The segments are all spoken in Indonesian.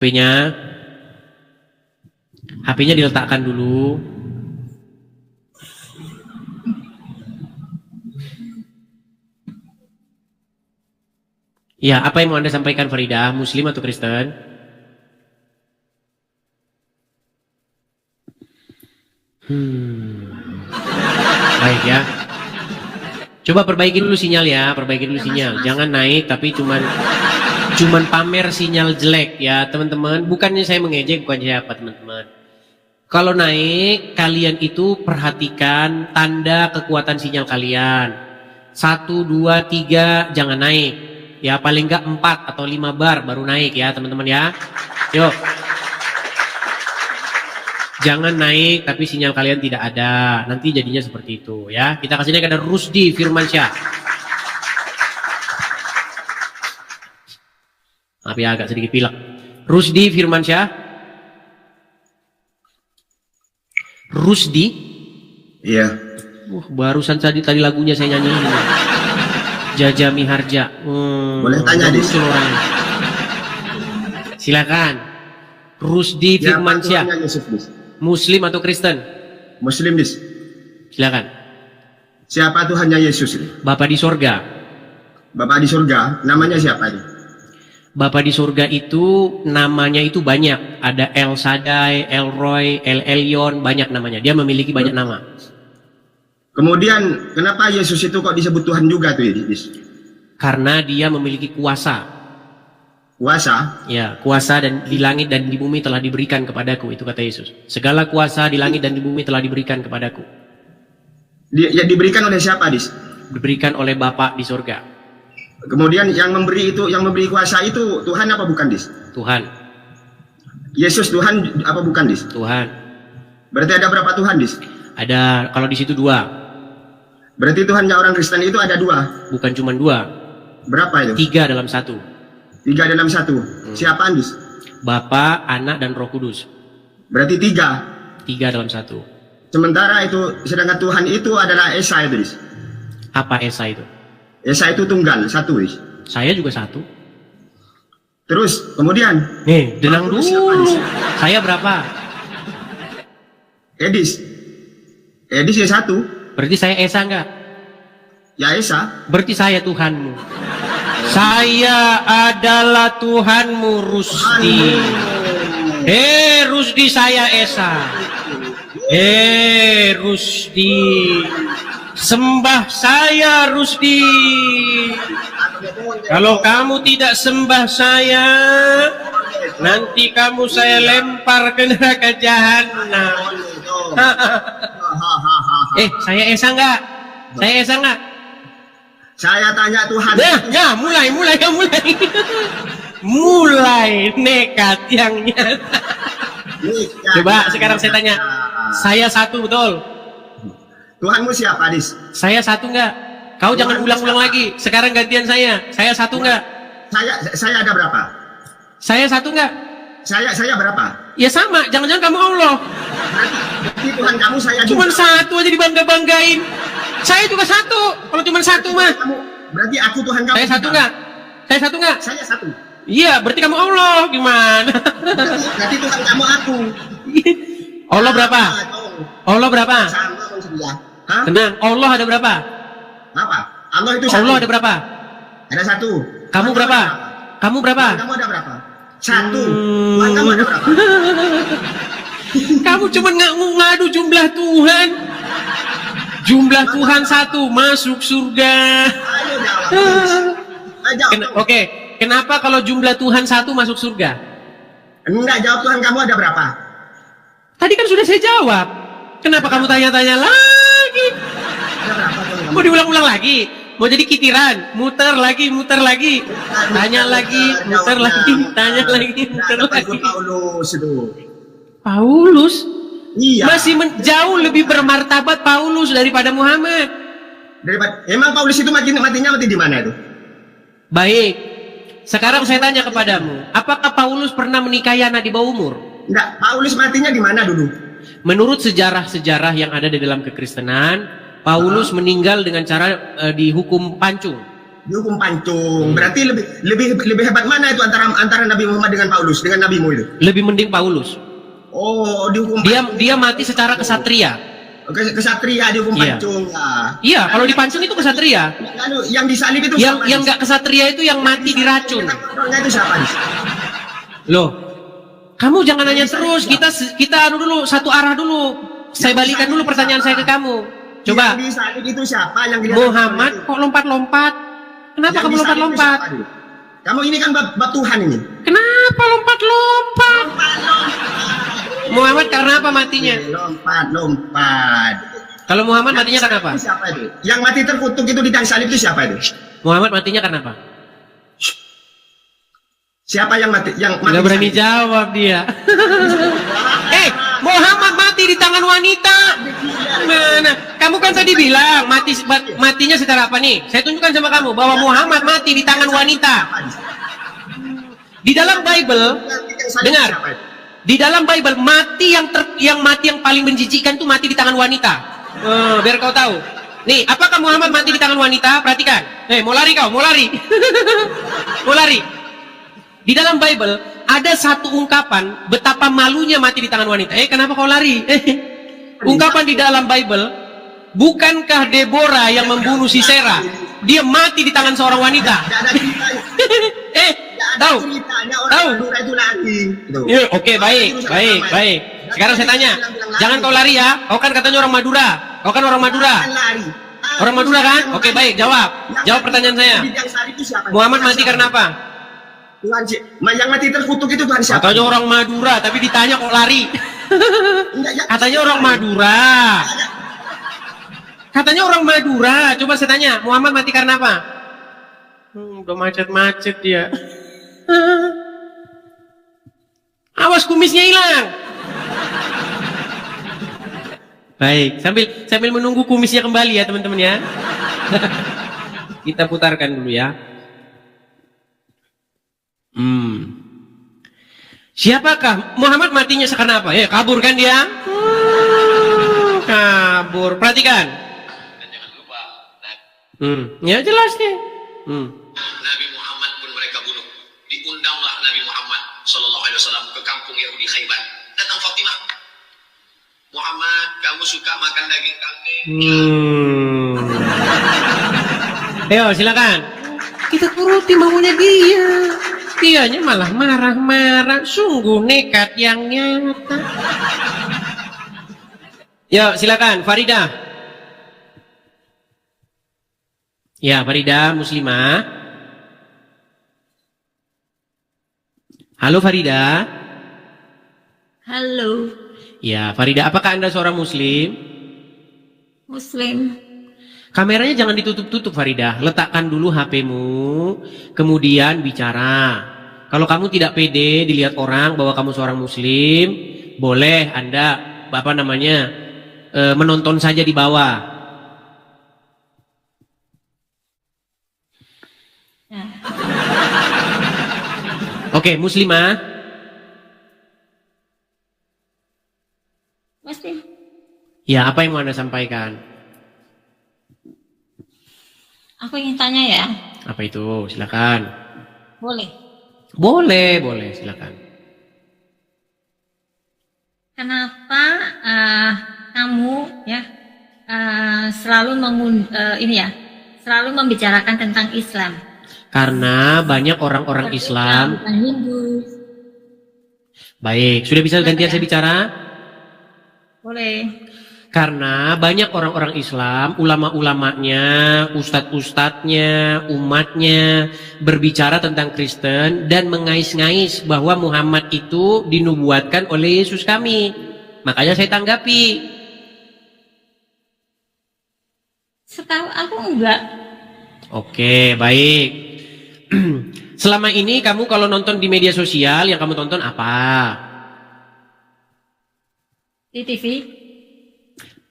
HP-nya. HP-nya diletakkan dulu. Ya, apa yang mau Anda sampaikan Faridah? Muslim atau Kristen? Baik ya. Coba perbaiki dulu sinyal ya, perbaiki dulu sinyal. Jangan naik tapi cuman pamer sinyal jelek ya, teman-teman. Bukannya saya mengejek, bukan siapa, teman-teman. Kalau naik, kalian itu perhatikan tanda kekuatan sinyal kalian. 1, 2, 3, jangan naik. Ya, paling enggak 4 atau 5 bar baru naik ya, teman-teman ya. Yuk. Jangan naik tapi sinyal kalian tidak ada. Nanti jadinya seperti itu ya. Kita kasih naik ada Rusdi Firmansyah. Maaf ya, agak sedikit pilek. Rusdi Firmansyah. Rusdi? Iya. Barusan tadi lagunya saya nyanyiin. Jaja Miharja. Boleh tanya, Dis? Silakan. Rusdi Firmansyah. Muslim atau Kristen? Muslim, Dis. Silakan. Siapa Tuhannya Yesus? Bapak di sorga. Bapak di surga, namanya siapa ini? Bapak di surga itu namanya itu banyak. Ada El Shaddai, El Roy, El Elyon, banyak namanya. Dia memiliki banyak nama. Kemudian kenapa Yesus itu kok disebut Tuhan juga tuh, Dis? Karena dia memiliki kuasa. Kuasa? Ya, kuasa dan di langit dan di bumi telah diberikan kepadaku, itu kata Yesus. Segala kuasa di langit dan di bumi telah diberikan kepadaku. Ya, diberikan oleh siapa, Dis? Diberikan oleh Bapa di surga. Kemudian yang memberi kuasa itu Tuhan apa bukan, Dis? Tuhan. Yesus Tuhan apa bukan, Dis? Tuhan. Berarti ada berapa Tuhan, Dis? Ada, kalau di situ 2. Berarti Tuhannya orang Kristen itu ada 2. Bukan cuma 2. Berapa itu? 3 dalam 1. 3 dalam 1. Siapa, Dis? Bapa, Anak, dan Roh Kudus. Berarti 3. 3 dalam 1. Sementara itu, sedangkan Tuhan itu adalah Esa itu, Dis. Apa Esa itu? Esa itu tunggal, 1, Dis. Saya juga 1. Terus, kemudian Nih, denang dulu. Saya berapa? Edis ya 1. Berarti saya Esa enggak? Ya Esa. Berarti saya Tuhanmu. Saya adalah Tuhanmu, Rusdi. Rusdi, saya Esa. Rusdi. Sembah saya, Rusdi. Kalau kamu tidak sembah saya, nanti kamu saya lempar ke neraka jahanam. Saya Esa enggak? Saya Esa enggak? Saya tanya Tuhan. Ya, mulai. Mulai nekat yang nyata. Coba sekarang saya tanya. Saya 1 betul? Tuhanmu siapa, Dis? Saya 1 enggak? Kau jangan ulang-ulang lagi. Sekarang gantian saya. Saya 1 enggak? Saya ada berapa? Saya 1 enggak? Saya berapa? Ya sama. Jangan-jangan kamu Allah. Berarti Tuhan kamu saya Cuman juga. 1 aja dibangga-banggain. Saya juga 1. Kalau cuma 1 mah. Berarti aku Tuhan kamu. Saya 1 enggak? Saya 1 enggak? Saya 1. Iya, berarti kamu Allah. Gimana? Berarti Tuhan kamu aku. Allah berapa? Allah berapa? Sama maksudnya. Hah? Tenang, Allah ada berapa? Apa? Allah itu 1. Allah ada berapa? Ada 1. Kamu berapa? Kamu berapa? Kamu ada berapa? 1. Tuhan kamu ada berapa? Kamu cuma ngadu jumlah Tuhan. Jumlah Tuhan 1 masuk surga. Ayo jawab. Oke, kenapa kalau jumlah Tuhan 1 masuk surga? Enggak, jawab Tuhan kamu ada berapa? Tadi kan sudah saya jawab. Kenapa kamu tanya-tanya lagi? Ada berapa Tuhan kamu? Mau diulang-ulang lagi? Mau jadi kitiran? Muter lagi. Tanya lagi, muter lagi, tanya lagi, muter lagi. Paulus itu. Paulus? Iya. Masih jauh lebih bermartabat Paulus daripada Muhammad. Emang Paulus itu matinya mati di mana itu? Baik. Sekarang saya tanya kepadamu, apakah Paulus pernah menikahi anak di bawah umur? Enggak, Paulus matinya di mana dulu? Menurut sejarah-sejarah yang ada di dalam kekristenan, Paulus meninggal dengan cara dihukum pancung. Dihukum pancung. Berarti lebih hebat mana itu antara Nabi Muhammad dengan Paulus, dengan nabimu itu? Lebih mending Paulus. Oh, dihukum Dia mati secara kesatria. Kesatria dihukum Iya. pancung. Iya, kalau dipancung itu kesatria. Lalu yang disalib itu Yang siapa? nggak kesatria itu yang mati diracun. Kontrolnya itu siapa? Loh, kamu jangan nanya terus. Kita anu dulu, satu arah dulu. Saya balikan dulu pertanyaan saya ke kamu. Coba. Yang disalib itu siapa? Yang dilihat Muhammad kok lompat-lompat? Kenapa Yang kamu disalib itu lompat-lompat? siapa dulu? Kamu ini kan bab Tuhan ini. Kenapa lompat-lompat? Muhammad karena apa matinya? Lompat. Kalau Muhammad matinya karena apa? Itu siapa itu? Yang mati terkutuk itu di tiang salib itu siapa itu? Muhammad matinya karena apa? Siapa yang mati? Yang mati Nggak berani salib? jawab dia. Muhammad mati di tangan wanita. Mana? Kamu kan tadi bilang matinya secara apa nih? Saya tunjukkan sama kamu bahwa Muhammad mati di tangan wanita. Di dalam Bible, dengar. Di dalam Bible mati yang paling menjijikkan tuh mati di tangan wanita. Biar kau tahu. Nih, apakah Muhammad mati di tangan wanita? Perhatikan. Mau lari kau, mau lari. Mau lari. Di dalam Bible ada satu ungkapan betapa malunya mati di tangan wanita. Kenapa kau lari? Ungkapan di dalam Bible, bukankah Deborah yang membunuh Sisera? Dia mati di tangan seorang wanita. Tahu? Tahu? Oke, baik. Sekarang saya tanya, jangan kau lari ya. Kau kan katanya orang Madura. Kau kan orang Madura. Orang Madura kan? Oke, baik. Jawab pertanyaan saya. Muhammad mati karena apa? Tuhan yang mati terkutuk itu Tuhan siapa? Katanya orang Madura, tapi ditanya kok lari. Katanya orang Madura. Katanya orang Madura. Coba saya tanya, Muhammad mati karena apa? Udah macet-macet dia. Awas kumisnya hilang. Baik, sambil menunggu kumisnya kembali ya teman-teman ya. Kita putarkan dulu ya. Siapakah Muhammad matinya karena apa? Kabur kan dia? Kabur. Perhatikan. Dan jangan lupa, Ya jelas deh. Nabi Muhammad pun mereka bunuh. Diundanglah Nabi Muhammad Sallallahu Alaihi Wasallam ke kampung Yahudi Khaybar. Datang Fatimah. Muhammad, kamu suka makan daging kambing? Ayo silakan. Kita turuti maunya dia. Dianya malah marah-marah. Sungguh nekat yang nyata. Yuk silakan Farida. Ya Farida Muslimah. Halo Farida. Halo, Ya Farida, apakah Anda seorang Muslim? Muslim. Kameranya jangan ditutup-tutup Farida. Letakkan dulu HP-mu, kemudian bicara. Kalau kamu tidak pede dilihat orang bahwa kamu seorang Muslim, boleh Anda menonton saja di bawah. Oke, Muslimah. Muslim. Ya, apa yang mau Anda sampaikan? Aku ingin tanya ya. Apa itu? Silakan. Boleh. Boleh, silakan. Kenapa kamu ya selalu selalu membicarakan tentang Islam? Karena banyak orang-orang Islam. Bukan Hindu. Baik, sudah bisa gantian saya bicara? Boleh. Karena banyak orang-orang Islam, ulama-ulamanya, ustadz-ustadznya, umatnya berbicara tentang Kristen dan mengais-ngais bahwa Muhammad itu dinubuatkan oleh Yesus kami. Makanya saya tanggapi. Setahu aku enggak. Oke, baik. Selama ini kamu kalau nonton di media sosial, yang kamu tonton apa? Di TV.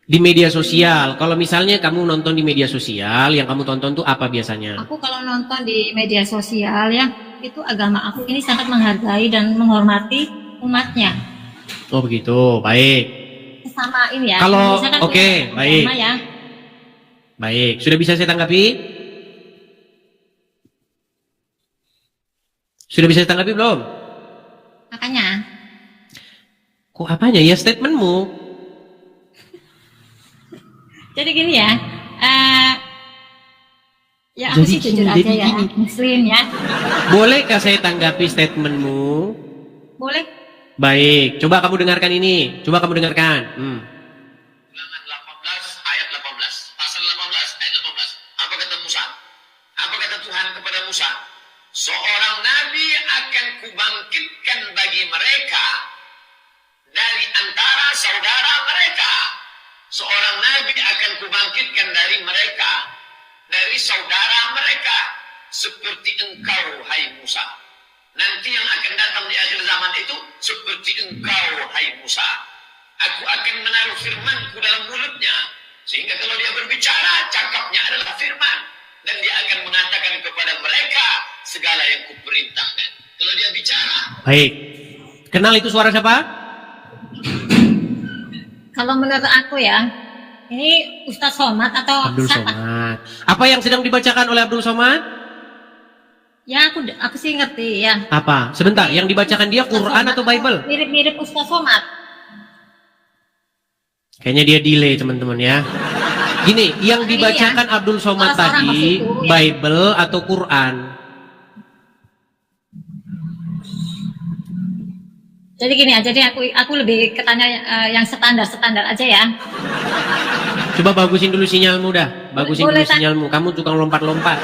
Di media sosial, kalau misalnya kamu nonton di media sosial, yang kamu tonton tuh apa biasanya? Aku kalau nonton di media sosial ya, itu agama aku ini sangat menghargai dan menghormati umatnya. Oh begitu, baik. Sama ini ya. Kalau Indonesia kan oke, punya baik. agama ya. Baik, sudah bisa saya tanggapi? Sudah bisa ditanggapi belum? Makanya, Kok apanya ya statementmu? jadi gini ya, ya aku Jadi sih jujur gini, aja jadi ya, gini. Muslim ya. Bolehkah saya tanggapi statementmu? Boleh? Baik, coba kamu dengarkan ini. Coba kamu dengarkan. Ulangan 18 ayat 18. Pasal 18 ayat 18. Apa kata Musa? Apa kata Tuhan kepada Musa? Seorang nabi akan kubangkitkan bagi mereka dari antara saudara mereka. Seorang nabi akan kubangkitkan dari mereka, dari saudara mereka, seperti engkau, hai Musa. Nanti yang akan datang di akhir zaman itu seperti engkau, hai Musa. Aku akan menaruh firmanku dalam mulutnya, sehingga kalau dia berbicara, cakapnya adalah firman. Dan dia akan mengatakan kepada mereka segala yang kuperintahkan. Kalau dia bicara, Baik. Kenal itu suara siapa? Kalau menurut aku ya, ini Ustaz Somad atau Abdul siapa? Somad. Apa yang sedang dibacakan oleh Abdul Somad? Ya aku sih ngerti ya. Apa? Sebentar, yang dibacakan dia Quran atau Bible? Mirip-mirip Ustaz Somad. Kayaknya dia delay teman-teman ya. Gini, yang dibacakan Abdul Somad Salah seorang tadi ke situ, ya. Bible atau Quran? Jadi gini aja deh, aku lebih ketanya yang standar aja ya. Coba bagusin dulu sinyalmu dah. Bagusin Boleh, dulu sinyalmu. Kamu tukang lompat-lompat.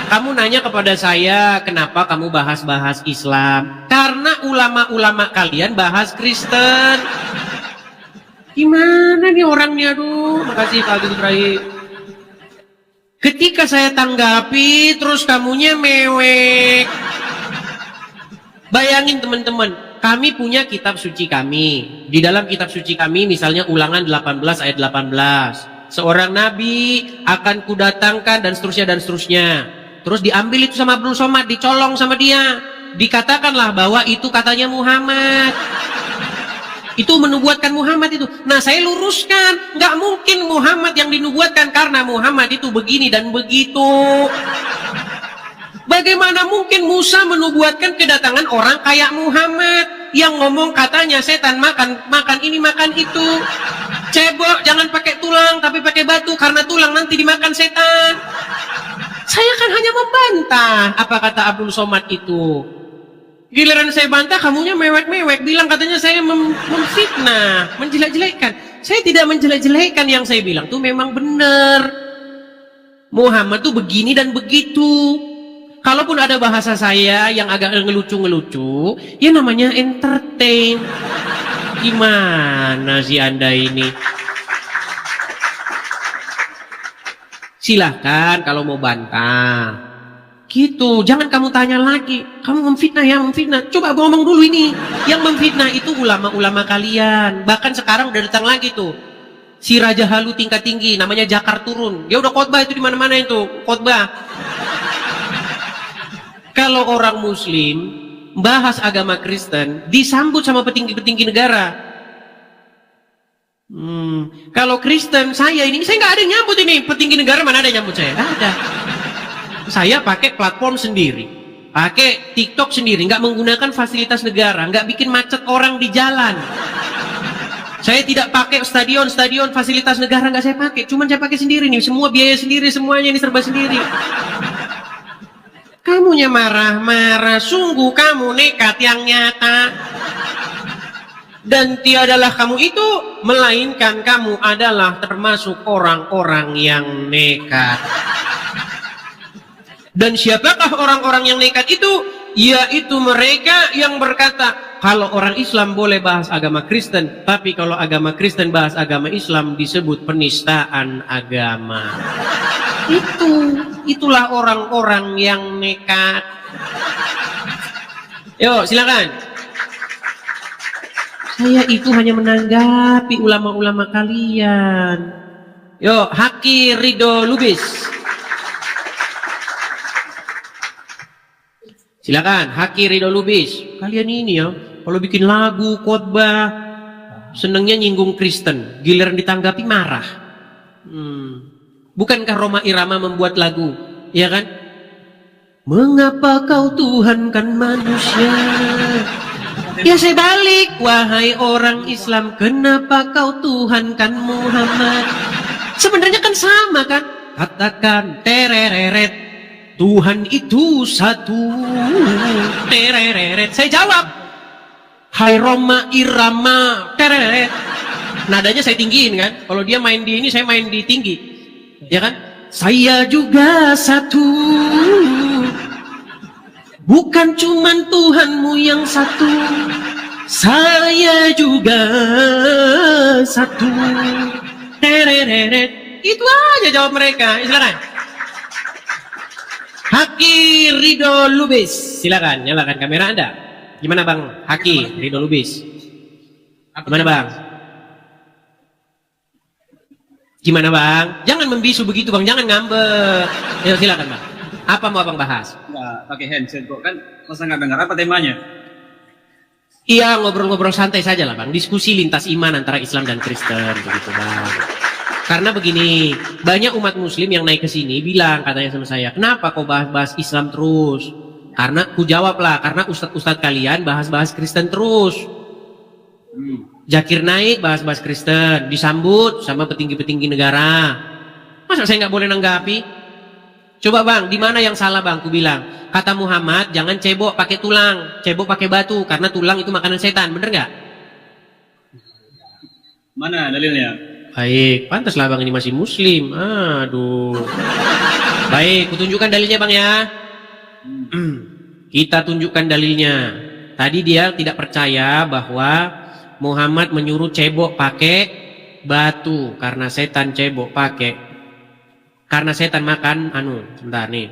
Kamu nanya kepada saya, kenapa kamu bahas-bahas Islam? Karena ulama-ulama kalian bahas Kristen. Gimana nih orangnya, aduh. Makasih Pak Agus Ibrahim. Ketika saya tanggapi, terus kamunya mewek. Bayangin teman-teman, kami punya kitab suci kami. Di dalam kitab suci kami misalnya Ulangan 18 ayat 18. Seorang nabi akan kudatangkan dan seterusnya dan seterusnya. Terus diambil itu sama Abdul Somad, dicolong sama dia. Dikatakanlah bahwa itu katanya Muhammad. Itu menubuatkan Muhammad itu. Nah saya luruskan, nggak mungkin Muhammad yang dinubuatkan karena Muhammad itu begini dan begitu. Bagaimana mungkin Musa menubuatkan kedatangan orang kayak Muhammad yang ngomong katanya setan makan ini makan itu. Cebok jangan pakai tulang tapi pakai batu karena tulang nanti dimakan setan. Saya kan hanya membantah apa kata Abdul Somad itu. Giliran saya bantah kamunya mewek-mewek bilang katanya saya memfitnah, menjelek-jelekkan. Saya tidak menjelek-jelekkan, yang saya bilang tuh memang benar. Muhammad tuh begini dan begitu. Kalaupun ada bahasa saya yang agak ngelucu-ngelucu, ya namanya entertain. Gimana sih Anda ini? Silahkan kalau mau bantah. Gitu, jangan kamu tanya lagi. Kamu memfitnah ya, memfitnah. Coba ngomong dulu ini. Yang memfitnah itu ulama-ulama kalian. Bahkan sekarang udah datang lagi tuh. Si Raja Halu tingkat tinggi, namanya Jakar Turun. Dia udah khotbah itu di mana-mana itu, khotbah. Kalau orang Muslim bahas agama Kristen, disambut sama petinggi-petinggi negara. Kalau Kristen, saya nggak ada yang nyambut ini. Petinggi negara mana ada yang nyambut saya? Nggak ada. Saya pakai platform sendiri, pakai TikTok sendiri, nggak menggunakan fasilitas negara, nggak bikin macet orang di jalan. Saya tidak pakai stadion fasilitas negara, nggak saya pakai. Cuman saya pakai sendiri nih, semua biaya sendiri, semuanya ini serba sendiri. Kamunya marah-marah, sungguh kamu nekat yang nyata. Dan tiadalah kamu itu, melainkan kamu adalah termasuk orang-orang yang nekat. Dan siapakah orang-orang yang nekat itu? Yaitu mereka yang berkata, kalau orang Islam boleh bahas agama Kristen, tapi kalau agama Kristen bahas agama Islam disebut penistaan agama. Itulah orang-orang yang nekat. Yuk, silakan. Saya itu hanya menanggapi ulama-ulama kalian. Yuk, Haki Ridho Lubis. Silakan, Haki Ridho Lubis. Kalian ini ya, kalau bikin lagu, khotbah, senengnya nyinggung Kristen, giliran ditanggapi marah. Bukankah Roma Irama membuat lagu, ya kan? Mengapa kau tuhankan manusia? Ya saya balik, wahai orang Islam, kenapa kau tuhankan Muhammad? Sebenarnya kan sama kan? Katakan terereret, Tuhan itu satu. Terereret. Saya jawab, hai Roma Irama, terereret. Nadanya saya tinggiin kan? Kalau dia main di ini, saya main di tinggi. Ya kan? Saya juga satu. Bukan cuman Tuhanmu yang satu, saya juga satu. Tereret. Itu aja jawab mereka. Silakan. Haki Ridho Lubis. Silakan, nyalakan kamera Anda. Gimana Bang Haki Ridho Lubis? Gimana Bang? Gimana Bang? Jangan membisu begitu Bang, jangan ngambek. Ya silakan Bang. Apa mau Abang bahas? Nggak pakai handset kok, kan masa nggak dengar apa temanya? Iya, ngobrol-ngobrol santai saja lah Bang. Diskusi lintas iman antara Islam dan Kristen begitu Bang. Karena begini, banyak umat muslim yang naik ke sini bilang katanya sama saya, kenapa kau bahas-bahas Islam terus? Karena ku jawab lah, karena ustadz-ustadz kalian bahas-bahas Kristen terus. Jakir naik bahas-bahas Kristen, disambut sama petinggi-petinggi negara. Masa saya nggak boleh nanggapi? Coba Bang, di mana yang salah Bang? Ku bilang, kata Muhammad jangan cebok pakai tulang, cebok pakai batu, karena tulang itu makanan setan, bener nggak? Mana dalilnya? Baik, pantaslah Bang ini masih muslim. Aduh. Baik, kutunjukkan dalilnya Bang ya. Kita tunjukkan dalilnya. Tadi dia tidak percaya bahwa Muhammad menyuruh cebok pakai batu karena setan cebok pakai. Karena setan makan sebentar nih.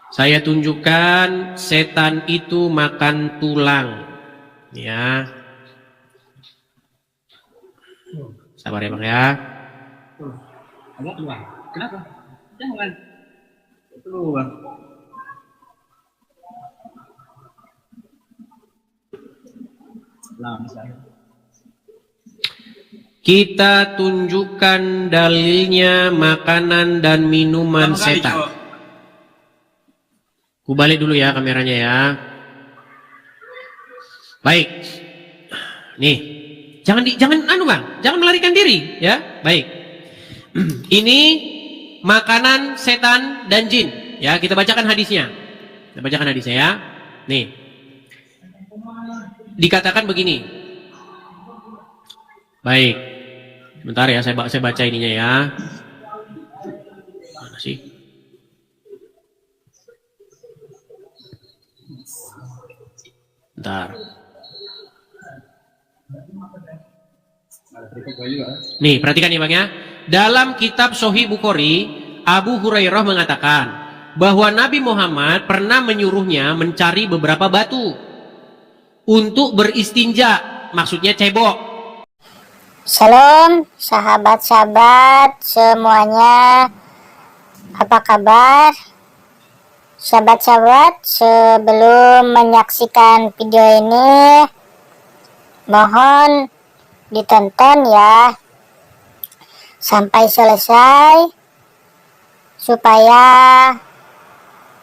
Saya tunjukkan setan itu makan tulang. Ya. Sabar ya Bang ya. Agak keluar. Kenapa? Jangan. Keluar. Nah, misalnya. Kita tunjukkan dalilnya makanan dan minuman setan. Ku balik dulu ya kameranya ya. Baik. Nih. Jangan Bang, jangan melarikan diri ya. Baik. Ini makanan setan dan jin. Ya, kita bacakan hadisnya. Kita bacakan hadisnya ya. Nih. Dikatakan begini. Baik. Bentar ya, saya baca ininya ya. Mana sih? Bentar. Nih, perhatikan ya Bang ya. Dalam kitab Sahih Bukhari, Abu Hurairah mengatakan bahwa Nabi Muhammad pernah menyuruhnya mencari beberapa batu untuk beristinja, maksudnya cebok. Shalom sahabat-sahabat semuanya, apa kabar? Sahabat-sahabat, sebelum menyaksikan video ini mohon ditonton ya sampai selesai supaya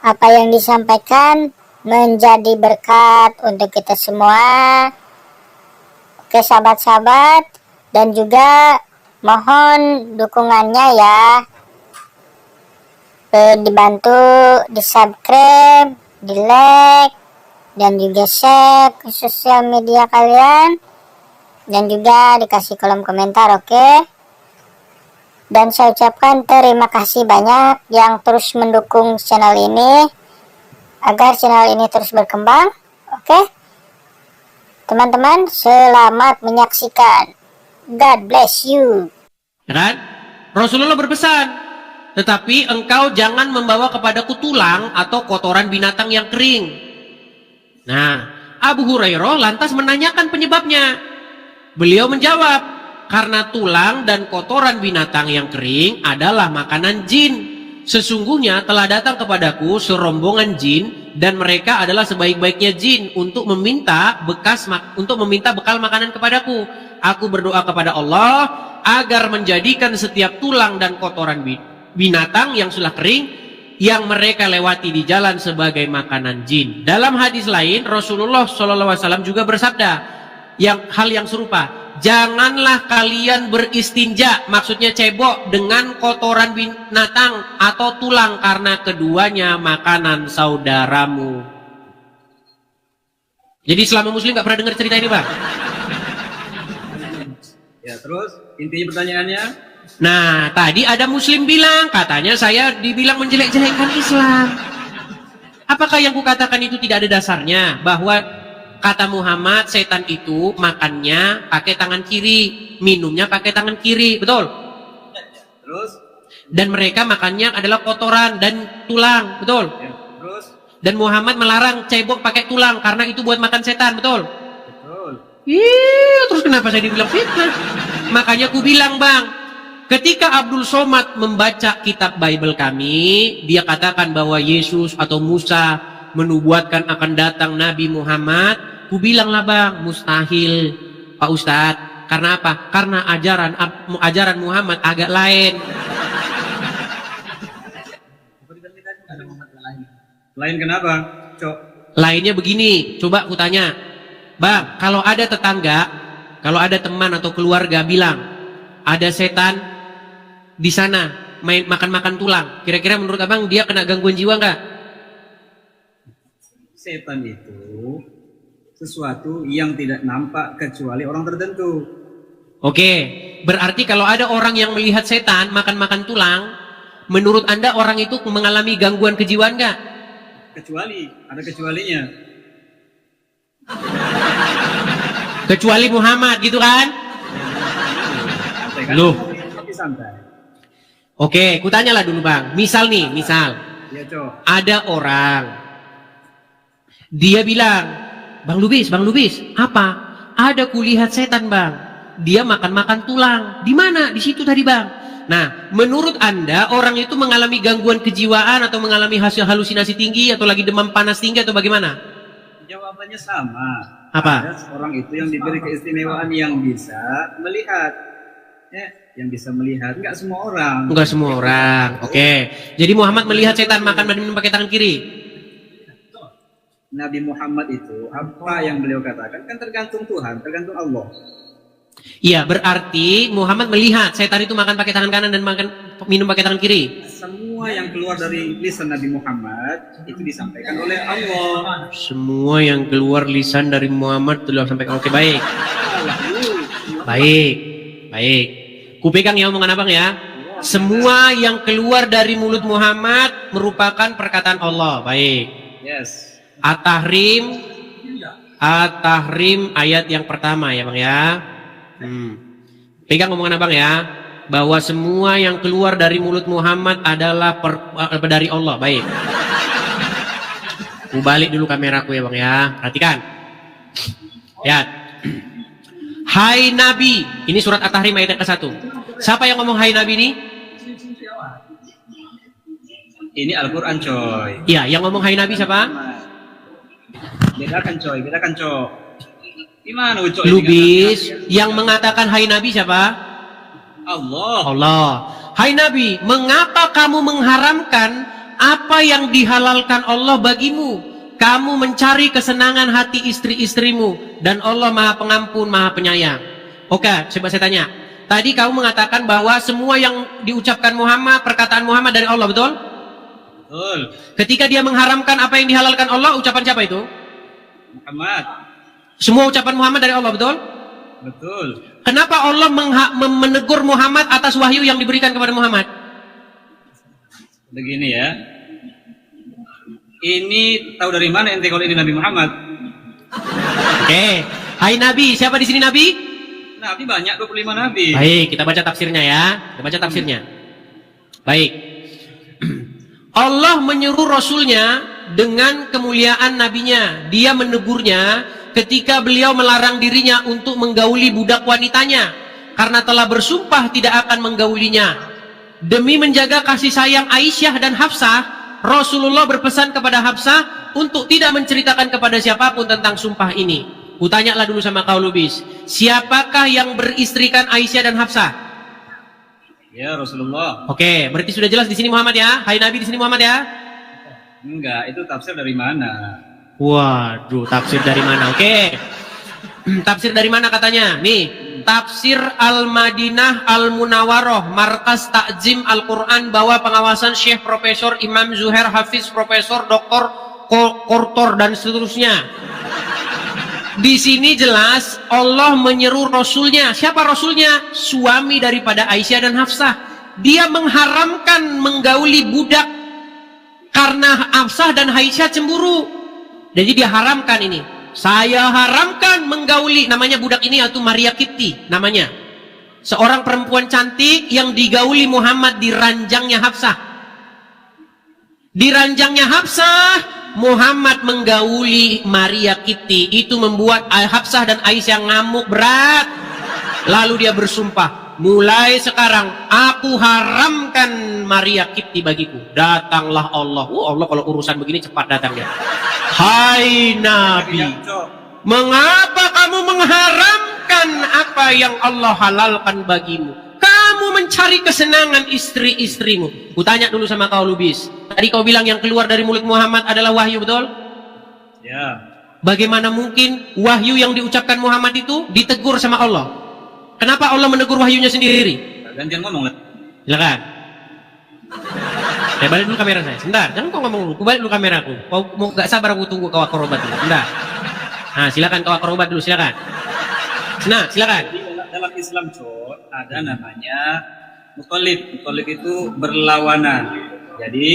apa yang disampaikan menjadi berkat untuk kita semua. Oke sahabat-sahabat, dan juga mohon dukungannya ya, dibantu di subscribe, di like, dan juga share ke sosial media kalian, dan juga dikasih kolom komentar. Oke. Dan saya ucapkan terima kasih banyak yang terus mendukung channel ini agar channel ini terus berkembang. Oke teman-teman, selamat menyaksikan. God bless you. Ya kan? Rasulullah berpesan, tetapi engkau jangan membawa kepadaku tulang atau kotoran binatang yang kering. Nah, Abu Hurairah lantas menanyakan penyebabnya. Beliau menjawab, karena tulang dan kotoran binatang yang kering adalah makanan jin. Sesungguhnya telah datang kepadaku serombongan jin dan mereka adalah sebaik-baiknya jin untuk meminta bekal makanan kepadaku. Aku berdoa kepada Allah agar menjadikan setiap tulang dan kotoran binatang yang sudah kering yang mereka lewati di jalan sebagai makanan jin. Dalam hadis lain Rasulullah SAW juga bersabda hal yang serupa. Janganlah kalian beristinja, maksudnya cebok, dengan kotoran binatang atau tulang, karena keduanya makanan saudaramu. Jadi selama muslim gak pernah dengar cerita ini, Bang? Ya, terus intinya pertanyaannya? Nah, tadi ada muslim bilang, katanya saya dibilang menjelek-jelekkan Islam. Apakah yang kukatakan itu tidak ada dasarnya? Bahwa kata Muhammad, setan itu makannya pakai tangan kiri, minumnya pakai tangan kiri, betul? Terus? Dan mereka makannya adalah kotoran dan tulang, betul? Ya, terus? Dan Muhammad melarang cebok pakai tulang karena itu buat makan setan, betul? Betul. Terus kenapa saya dibilang fitnah? Makanya aku bilang, Bang, ketika Abdul Somad membaca kitab Bible kami, dia katakan bahwa Yesus atau Musa menubuatkan akan datang Nabi Muhammad. Ku bilanglah, Bang, mustahil, Pak Ustadz. Karena apa? Karena ajaran Muhammad agak lain. Lain kenapa, Cok? Lainnya begini, coba ku tanya, Bang, kalau ada tetangga, kalau ada teman atau keluarga bilang ada setan di sana makan-makan tulang, kira-kira menurut Abang dia kena gangguan jiwa nggak? Setan itu sesuatu yang tidak nampak kecuali orang tertentu. Oke, berarti kalau ada orang yang melihat setan makan-makan tulang, menurut Anda orang itu mengalami gangguan kejiwaan nggak? Kecuali, ada kecualinya. Kecuali Muhammad, gitu kan? Santai kan? Loh. Tapi santai. Oke, kutanyalah dulu, Bang. Misal nih, misal Ya, Cok. ada orang, dia bilang, Bang Lubis, apa? Ada kulihat setan, Bang. Dia makan-makan tulang. Di mana? Di situ tadi, Bang. Nah, menurut Anda orang itu mengalami gangguan kejiwaan atau mengalami hasil halusinasi tinggi atau lagi demam panas tinggi atau bagaimana? Jawabannya sama. Apa? Ada orang itu yang diberi keistimewaan yang bisa melihat. Ya, yang bisa melihat. Enggak semua orang. Enggak semua orang. Oke. Jadi Muhammad melihat setan makan dan minum pakai tangan kiri. Nabi Muhammad itu apa yang beliau katakan kan tergantung Tuhan, tergantung Allah. Iya, berarti Muhammad melihat setan itu makan pakai tangan kanan dan minum pakai tangan kiri. Semua yang keluar dari lisan Nabi Muhammad itu disampaikan oleh Allah. Semua yang keluar lisan dari Muhammad telah sampaikan. Oke, baik. Baik. Kupegang ya omongan Abang ya. Semua yang keluar dari mulut Muhammad merupakan perkataan Allah. Baik. Yes. At-Tahrim ayat yang pertama ya, Bang ya. Pegang omongan Abang ya, bahwa semua yang keluar dari mulut Muhammad adalah dari Allah. Baik. Ku balik dulu kameraku ya, Bang ya. Perhatikan. Lihat. Hai Nabi. Ini surat At-Tahrim ayat yang ke-1. Siapa yang ngomong hai Nabi ini? Ini Al-Quran, coy. Iya, yang ngomong hai Nabi siapa? Bedakan, coy. Gimana, Ucok? Lubis. Yang mengatakan hai Nabi siapa? Allah. Hai Nabi, mengapa kamu mengharamkan apa yang dihalalkan Allah bagimu? Kamu mencari kesenangan hati istri-istrimu, dan Allah Maha Pengampun, Maha Penyayang. Oke, coba saya tanya. Tadi kamu mengatakan bahwa semua yang diucapkan Muhammad, perkataan Muhammad dari Allah, betul? Betul. Ketika dia mengharamkan apa yang dihalalkan Allah, ucapan siapa itu? Muhammad. Semua ucapan Muhammad dari Allah, betul? Betul. Kenapa Allah menegur Muhammad atas wahyu yang diberikan kepada Muhammad? Begini ya. Ini tahu dari mana ente kalau ini Nabi Muhammad? Oke. Hai Nabi, siapa di sini Nabi? Nabi banyak, 25 Nabi. Baik, kita baca tafsirnya ya. Kita baca tafsirnya. Baik. Allah menyuruh Rasulnya dengan kemuliaan nabinya. Dia menegurnya ketika beliau melarang dirinya untuk menggauli budak wanitanya, karena telah bersumpah tidak akan menggaulinya. Demi menjaga kasih sayang Aisyah dan Hafsah, Rasulullah berpesan kepada Hafsah untuk tidak menceritakan kepada siapapun tentang sumpah ini. Kutanyalah dulu sama kau Lubis, siapakah yang beristrikan Aisyah dan Hafsah? Ya Rasulullah. Oke, berarti sudah jelas di sini Muhammad ya? Hai Nabi di sini Muhammad ya? Enggak, itu tafsir dari mana? Waduh, tafsir dari mana? Oke. Tafsir dari mana katanya? Nih, Tafsir Al-Madinah Al-Munawwaroh, Markas Takzim Al-Quran, bawah pengawasan Syekh Profesor Imam Zuhair Hafiz, Profesor Dr. Kortor dan seterusnya. Di sini jelas Allah menyeru Rasulnya. Siapa Rasulnya? Suami daripada Aisyah dan Hafsah. Dia mengharamkan menggauli budak karena Hafsah dan Aisyah cemburu. Jadi dia haramkan ini. Saya haramkan menggauli, namanya budak ini yaitu Maria Kipti namanya. Seorang perempuan cantik yang digauli Muhammad di ranjangnya Hafsah. Di ranjangnya Hafsah, Muhammad menggauli Maria Kipti. Itu membuat Hafsah dan Aisyah ngamuk berat. Lalu dia bersumpah, mulai sekarang aku haramkan Maria Kipti bagiku. Datanglah Allah. Allah kalau urusan begini cepat datang dia. Hai Nabi, mengapa kamu mengharamkan apa yang Allah halalkan bagimu? Kamu mencari kesenangan istri-istrimu. Kutanya dulu sama kau Lubis. Tadi kau bilang yang keluar dari mulut Muhammad adalah wahyu, betul? Ya. Bagaimana mungkin wahyu yang diucapkan Muhammad itu ditegur sama Allah? Kenapa Allah menegur wahyunya sendiri? Gantian ngomong lah. Silakan. Saya balik dulu kamera saya. Sebentar, jangan kau ngomong dulu. Aku balik dulu kameraku. Kau mau gak sabar aku tunggu kau akrobat dulu. Sebentar. Nah, silakan kau akrobat dulu, silakan. Nah, silakan. Dalam Islam ada namanya muthalib. Muthalib itu berlawanan. Jadi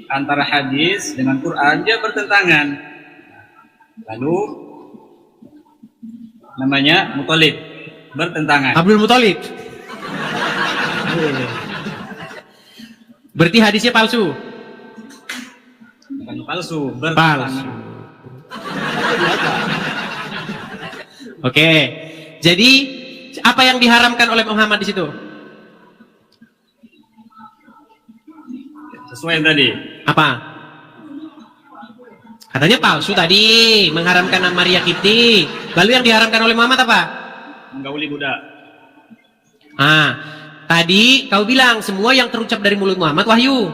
antara hadis dengan Quran dia bertentangan. Lalu namanya muthalib, bertentangan. Abdul Muthalib. Berarti hadisnya palsu. Bukan palsu, Palsu. bertentangan. Oke. Jadi apa yang diharamkan oleh Muhammad di situ? Sesuai yang tadi. Apa? Katanya palsu tadi, mengharamkan Maria Kipti. Lalu yang diharamkan oleh Muhammad apa? Menggauli budak. Tadi kau bilang semua yang terucap dari mulut Muhammad wahyu.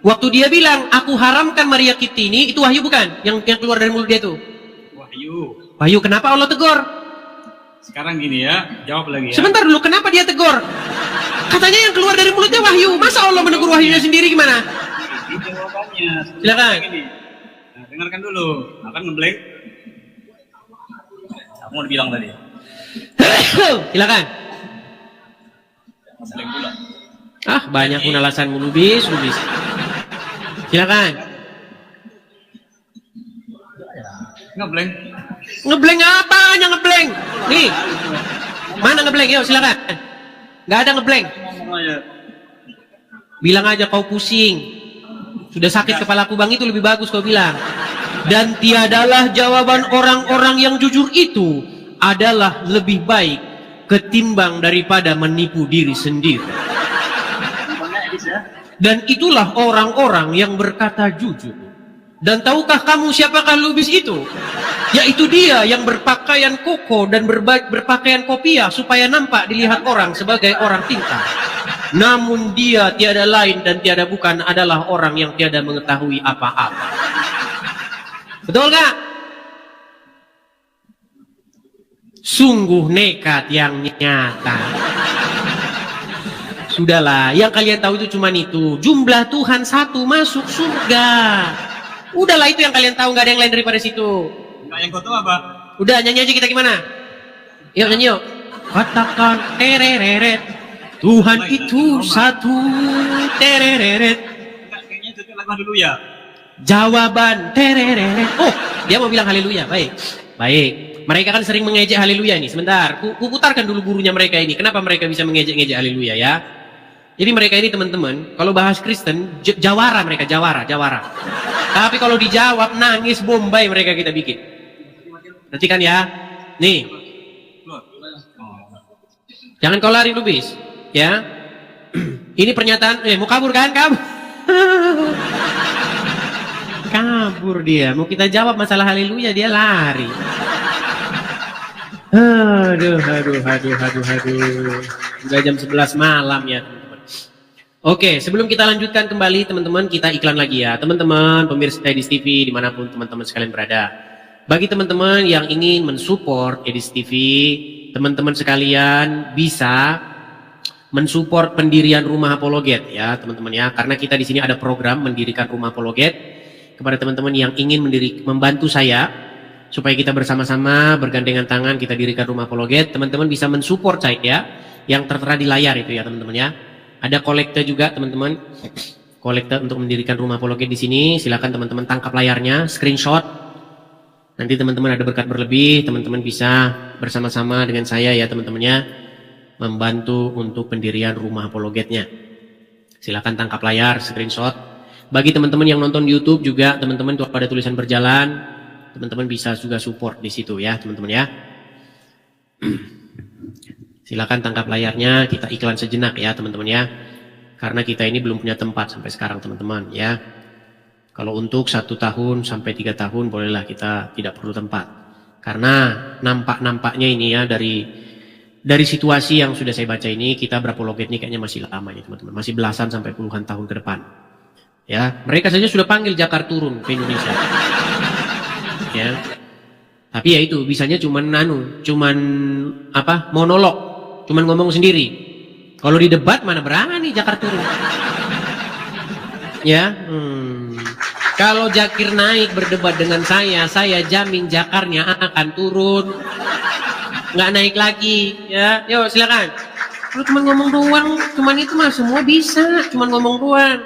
Waktu dia bilang aku haramkan Maria Kipti ini, itu wahyu bukan? Yang keluar dari mulut dia itu? Wahyu. Wahyu, kenapa Allah tegur? Sekarang gini ya, jawab lagi ya. Sebentar dulu, kenapa dia tegur? Katanya yang keluar dari mulutnya wahyu. Masa Allah menegur wahyunya sendiri gimana? Ini jawabannya. Silakan. Gini. Nah, dengarkan dulu. Akan ngeblank. Aku mau bilang tadi. Silakan. Blank pula. Banyak pun alasanmu Lubis. Silakan. Ngeblank. Ngeblank apanya ngeblank? Nih. Mana ngeblank? Yuk silakan. Gak ada ngeblank. Ngomong aja. Bilang aja kau pusing. Sudah sakit kepalaku bang, itu lebih bagus kau bilang. Dan tiadalah jawaban orang-orang yang jujur itu adalah lebih baik ketimbang daripada menipu diri sendiri. Dan itulah orang-orang yang berkata jujur. Dan tahukah kamu siapakah Lubis itu? Yaitu dia yang berpakaian koko dan berpakaian kopiah supaya nampak dilihat orang sebagai orang pintar. Namun dia tiada lain dan tiada bukan adalah orang yang tiada mengetahui apa-apa. Betul gak? Sungguh nekat yang nyata. Sudahlah, yang kalian tahu itu cuma itu. Jumlah Tuhan satu, masuk surga. Udahlah, itu yang kalian tahu, nggak ada yang lain daripada situ. Enggak, yang kau tahu apa? Udah, nyanyi aja kita gimana? Yuk nyanyi yuk. Katakan tereret, Tuhan itu satu, tereret. Enggak, kayaknya itu lagu dulu ya. Jawaban tereret. Oh, dia mau bilang haleluya. Baik, baik. Mereka kan sering mengejek haleluya nih. Sebentar, ku putarkan dulu gurunya mereka ini. Kenapa mereka bisa mengejek-ngejek haleluya ya? Jadi mereka ini teman-teman, kalau bahas Kristen, jawara mereka, jawara. Tapi kalau dijawab, nangis Bombay mereka kita bikin. Perhatikan ya. Nih. Jangan kau lari Lubis. Ya. Ini pernyataan, mau kabur kan? Kabur dia. Mau kita jawab masalah haleluya, dia lari. Aduh. Udah jam 11 malam ya teman-teman. Oke, sebelum kita lanjutkan kembali teman-teman, kita iklan lagi ya. Teman-teman, pemirsa Edis TV dimanapun teman-teman sekalian berada. Bagi teman-teman yang ingin mensupport Edis TV, teman-teman sekalian bisa mensupport pendirian Rumah Apologet ya teman-teman ya. Karena kita di sini ada program mendirikan Rumah Apologet. Kepada teman-teman yang ingin membantu saya supaya kita bersama-sama bergandengan tangan kita dirikan Rumah Apologet, teman-teman bisa mensupport saya yang tertera di layar itu ya teman-teman ya. Ada kolekte juga teman-teman, kolekte untuk mendirikan Rumah Apologet di sini. Silakan teman-teman tangkap layarnya, screenshot. Nanti teman-teman ada berkat berlebih, teman-teman bisa bersama-sama dengan saya ya teman-teman ya, membantu untuk pendirian Rumah Apologetnya. Silakan tangkap layar, screenshot. Bagi teman-teman yang nonton di YouTube juga, teman-teman tuh ada tulisan berjalan, teman-teman bisa juga support di situ ya teman-teman ya. Silakan tangkap layarnya, kita iklan sejenak ya teman-teman ya. Karena kita ini belum punya tempat sampai sekarang teman-teman ya. Kalau untuk 1 tahun sampai 3 tahun bolehlah kita tidak perlu tempat. Karena nampaknya ini ya dari situasi yang sudah saya baca ini, kita berapologet ini kayaknya masih lama ya teman-teman. Masih belasan sampai puluhan tahun ke depan. Ya, mereka saja sudah panggil Jakarta turun ke Indonesia. Ya. Tapi ya itu bisanya cuman monolog, cuman ngomong sendiri. Kalau di debat mana berani Jakarta turun. Ya, kalau Jakir naik berdebat dengan saya jamin Jakarnya akan turun, nggak naik lagi. Ya, yuk silakan. Kalau cuma ngomong doang, cuman itu mah semua bisa, cuman ngomong doang.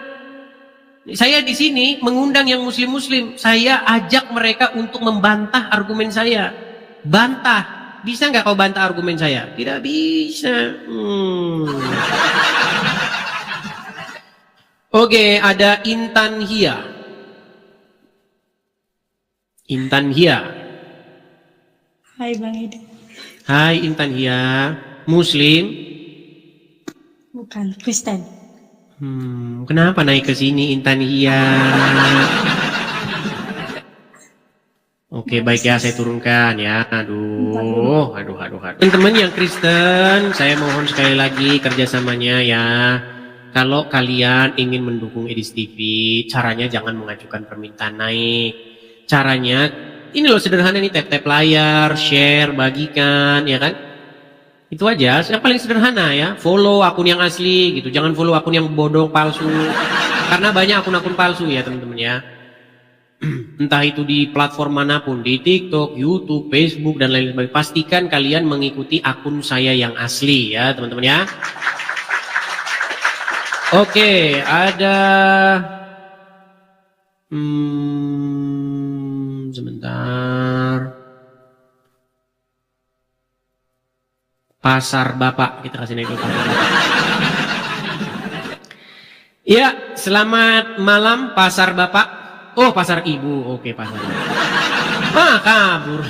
Saya di sini mengundang yang muslim-muslim, saya ajak mereka untuk membantah argumen saya. Bantah, bisa nggak kau bantah argumen saya? Tidak bisa. Oke, ada Intan Hia. Intan Hia. Hai Bang Edi. Hai Intan Hia. Muslim? Bukan, Kristen. Kenapa naik ke sini Intan Hia? Oke, baik ya, saya turunkan ya. Aduh. Teman-teman yang Kristen, saya mohon sekali lagi kerjasamanya ya. Kalau kalian ingin mendukung Edis TV, caranya jangan mengajukan permintaan naik. Caranya, ini loh sederhana nih, tap-tap layar, share, bagikan, ya kan? Itu aja, yang paling sederhana ya. Follow akun yang asli gitu, jangan follow akun yang bodong, palsu. Karena banyak akun-akun palsu ya teman-teman ya. Entah itu di platform manapun, di TikTok, YouTube, Facebook, dan lain sebagainya. Pastikan kalian mengikuti akun saya yang asli ya teman-teman ya. Oke, ada sebentar. Pasar Bapak, kita kasih naik dulu. Ya, selamat malam Pasar Bapak. Oh, Pasar Ibu. Oke, Pasar Ibu. Kabur.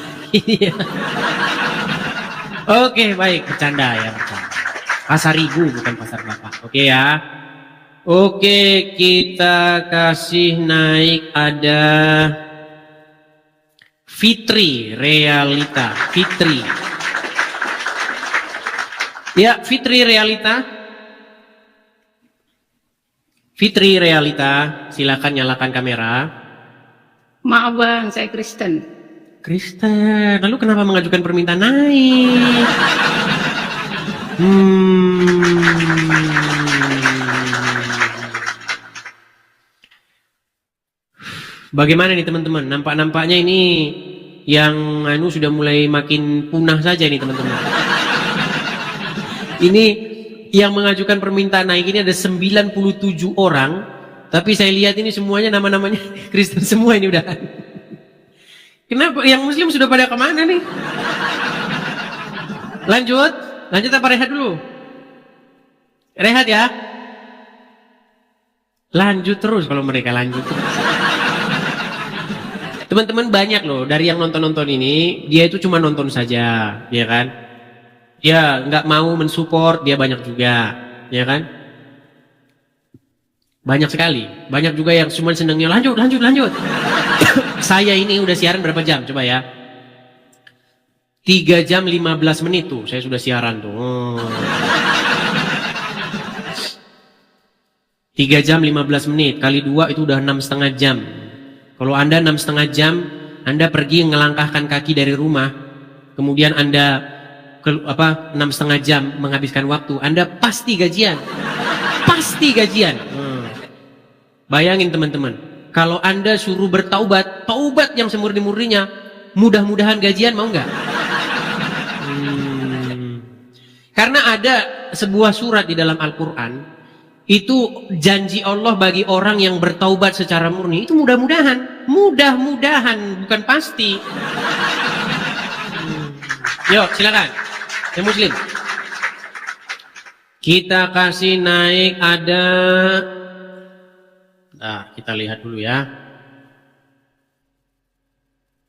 Oke, baik, bercanda ya, bercanda. Pasar Ibu bukan Pasar Bapak. Oke ya. Oke, kita kasih naik ada Fitri Realita. Fitri. Ya, Fitri Realita. Fitri Realita, silakan nyalakan kamera. Maaf Bang, saya Kristen. Kristen, lalu kenapa mengajukan permintaan naik? Bagaimana nih teman-teman? Nampaknya ini yang sudah mulai makin punah saja nih teman-teman. Ini yang mengajukan permintaan naik ini ada 97 orang, tapi saya lihat ini semuanya nama-namanya Kristen semua ini udah. Kenapa? Yang Muslim sudah pada kemana nih? Lanjut apa rehat dulu? Rehat ya? Lanjut terus kalau mereka lanjut terus. Teman-teman banyak loh dari yang nonton-nonton ini, dia itu cuma nonton saja, ya kan? Dia nggak mau mensupport, dia banyak juga, ya kan? Banyak sekali, banyak juga yang cuma senangnya lanjut. Saya ini udah siaran berapa jam, coba ya? 3 jam 15 menit tuh, saya sudah siaran tuh. 3 jam 15 menit, kali 2 itu udah 6,5 jam. Kalau Anda 6,5 jam, Anda pergi ngelangkahkan kaki dari rumah, kemudian Anda 6,5 jam menghabiskan waktu, Anda pasti gajian. Pasti gajian. Bayangin teman-teman, kalau Anda suruh bertaubat, taubat yang semurni-murninya, mudah-mudahan gajian, mau nggak? Karena ada sebuah surat di dalam Al-Quran, itu janji Allah bagi orang yang bertaubat secara murni, itu mudah-mudahan, bukan pasti. Yuk, silakan. Yang Muslim. Kita kasih naik ada. Nah, kita lihat dulu ya.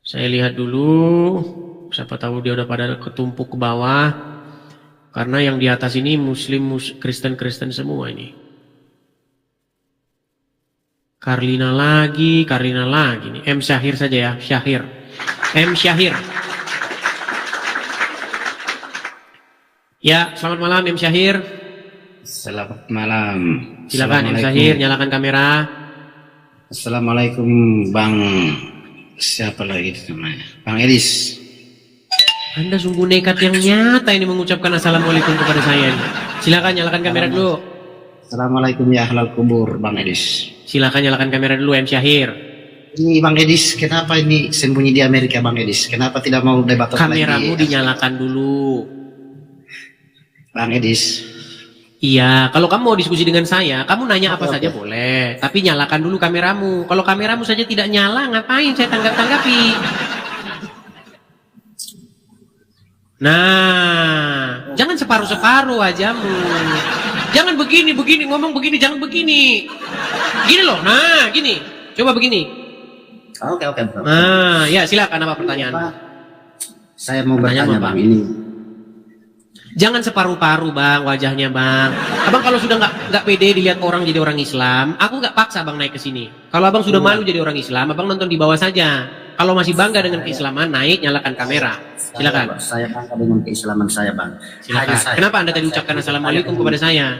Saya lihat dulu. Siapa tahu dia udah pada ketumpuk ke bawah. Karena yang di atas ini Muslim, Kristen semua ini. Karlina lagi nih. M Syahir saja ya, Syahir. M Syahir. Ya, selamat malam M Syahir. Selamat malam. Silakan M Syahir, nyalakan kamera. Assalamualaikum Bang. Siapa lagi itu namanya? Bang Edis. Anda sungguh nekat yang nyata ini mengucapkan assalamualaikum kepada saya. Silakan nyalakan kamera dulu. Assalamualaikum ya ahlal kubur Bang Edis. Silakan nyalakan kamera dulu M Syahir. Ini Bang Edis, kenapa ini sembunyi di Amerika Bang Edis? Kenapa tidak mau debat kameramu dinyalakan dulu. Bang Edis. Iya, kalau kamu mau diskusi dengan saya, kamu nanya apa saja boleh. Tapi nyalakan dulu kameramu. Kalau kameramu saja tidak nyala, ngapain saya tanggapi? Nah, jangan separuh-separuh ajamu. Jangan begini, ngomong begini, jangan begini. Gini loh, nah gini. Coba begini. Oke. Nah, ya silakan apa pertanyaan? Saya mau bertanya Bang ini. Jangan separuh-paruh Bang, wajahnya Bang. Abang kalau sudah nggak pede dilihat orang jadi orang Islam, aku nggak paksa Bang naik ke sini. Kalau Abang sudah malu jadi orang Islam, Abang nonton di bawah saja. Kalau masih bangga dengan keislaman, naik nyalakan kamera. Silakan. Saya bangga dengan keislaman saya Bang. Silakan. Kenapa Anda tadi ucapkan assalamualaikum kepada saya?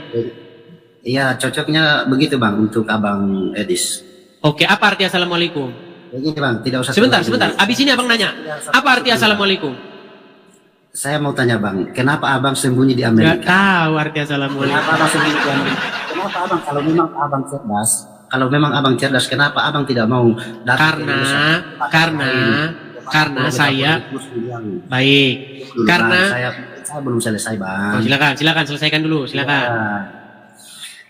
Iya, cocoknya begitu Bang untuk Abang Edis. Oke, apa arti assalamualaikum? Begini Bang, tidak usah. Sebentar. Abis ini Abang nanya, apa arti assalamualaikum? Saya mau tanya Bang, kenapa Abang sembunyi di Amerika? Gak tahu arti assalamualaikum. Kenapa Abang sembunyi di Amerika? Kenapa Abang kalau memang Abang cerdas, kenapa Abang tidak mau datang? Karena saya baik. Karena saya belum selesai Bang. Oh, silakan selesaikan dulu, silakan. Ya.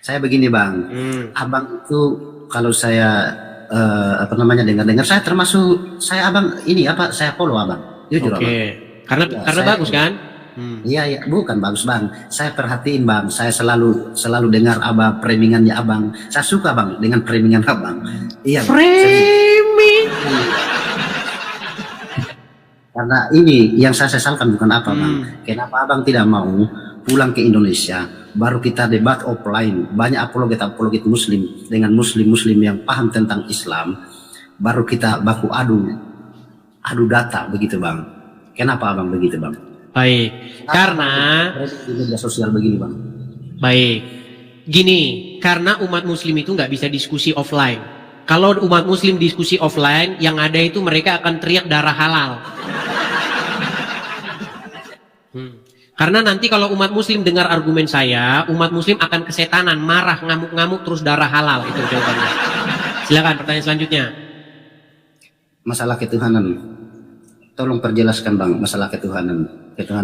Saya begini Bang, Abang itu kalau saya dengar saya termasuk Abang ini saya follow Abang. Jujur Abang. Karena bagus kan? Iya, bukan bagus Bang. Saya perhatiin Bang, saya selalu dengar premingannya Abang. Saya suka Bang dengan premingan Abang. Iya. Framing. Karena ini yang saya sesalkan bukan apa Bang. Kenapa Abang tidak mau pulang ke Indonesia, baru kita debat offline. Banyak apologet Muslim dengan Muslim yang paham tentang Islam, baru kita baku adu data begitu Bang. Kenapa Abang begitu Bang? Baik, karena di media sosial begini Bang. Baik, gini, karena umat Muslim itu nggak bisa diskusi offline. Kalau umat Muslim diskusi offline, yang ada itu mereka akan teriak darah halal. Karena nanti kalau umat Muslim dengar argumen saya, umat Muslim akan kesetanan, marah, ngamuk-ngamuk, terus darah halal. Itu jawabannya. Silakan pertanyaan selanjutnya. Masalah ketuhanan. Tolong perjelaskan Bang masalah ketuhanan.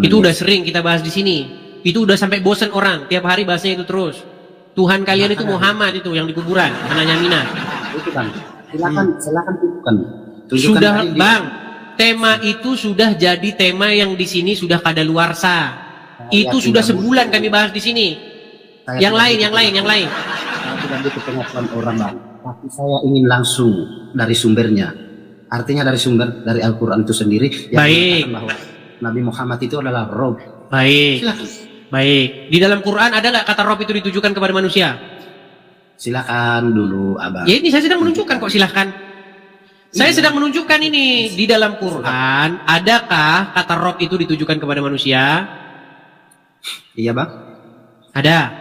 Itu udah sering kita bahas di sini. Itu udah sampai bosan orang. Tiap hari bahasnya itu terus. Tuhan kalian itu Muhammad itu yang di kuburan, anaknya Mina. Itu Bang. Silakan tunjukkan. Sudah Bang. Tema itu sudah jadi tema yang di sini sudah kadaluarsa. Itu sudah sebulan kami bahas di sini. Yang lain. Saya tidak butuh pengakuan orang Bang. Tapi saya ingin langsung dari sumbernya. Artinya dari Al-Quran itu sendiri yang mengatakan bahwa Nabi Muhammad itu adalah Rob. Baik. Silakan. Baik. Di dalam Quran ada nggak kata Rob itu ditujukan kepada manusia? Silakan dulu Abang. Ya ini saya sedang menunjukkan kok, silakan. Saya sedang menunjukkan ini di dalam Quran. Adakah kata Rob itu ditujukan kepada manusia? Iya bang. Ada.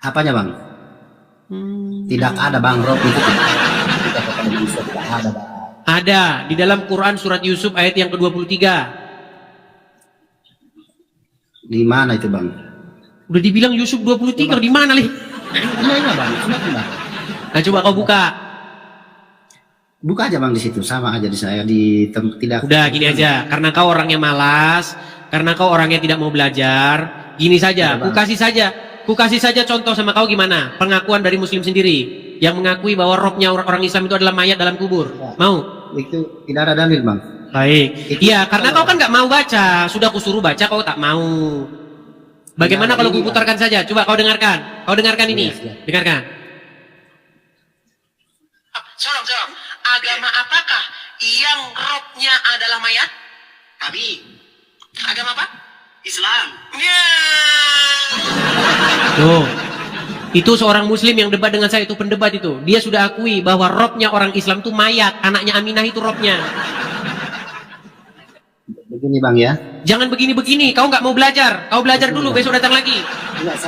Apanya bang? Tidak ada bang, Rob itu tidak kepada manusia, tidak ada bang. Ada di dalam Quran surat Yusuf ayat yang ke-23. Di mana itu bang? Udah dibilang Yusuf 23, di mana lih? Mana bang? Bang. Nah, coba kau buka. Buka aja bang di situ, sama aja di saya tidak. Udah gini aja, karena kau orangnya malas, karena kau orangnya tidak mau belajar, gini saja, ku kasih saja contoh sama kau gimana pengakuan dari Muslim sendiri yang mengakui bahwa rohnya orang Islam itu adalah mayat dalam kubur. Mau? Itu tidak ada dalil bang. Baik. Iya, karena kau kan nggak mau baca, sudah kusuruh baca kau tak mau. Bagaimana kalau ku putarkan saja? Coba kau dengarkan ini, dengarkan. Salam. Agama apakah yang rohnya adalah mayat? Kami. Agama apa? Islam. Ya. Tuh. Itu seorang Muslim yang debat dengan saya, itu pendebat itu. Dia sudah akui bahwa rohnya orang Islam itu mayat. Anaknya Aminah itu rohnya. Begini bang ya. Jangan begini-begini. Kau nggak mau belajar. Kau belajar dulu, besok datang lagi.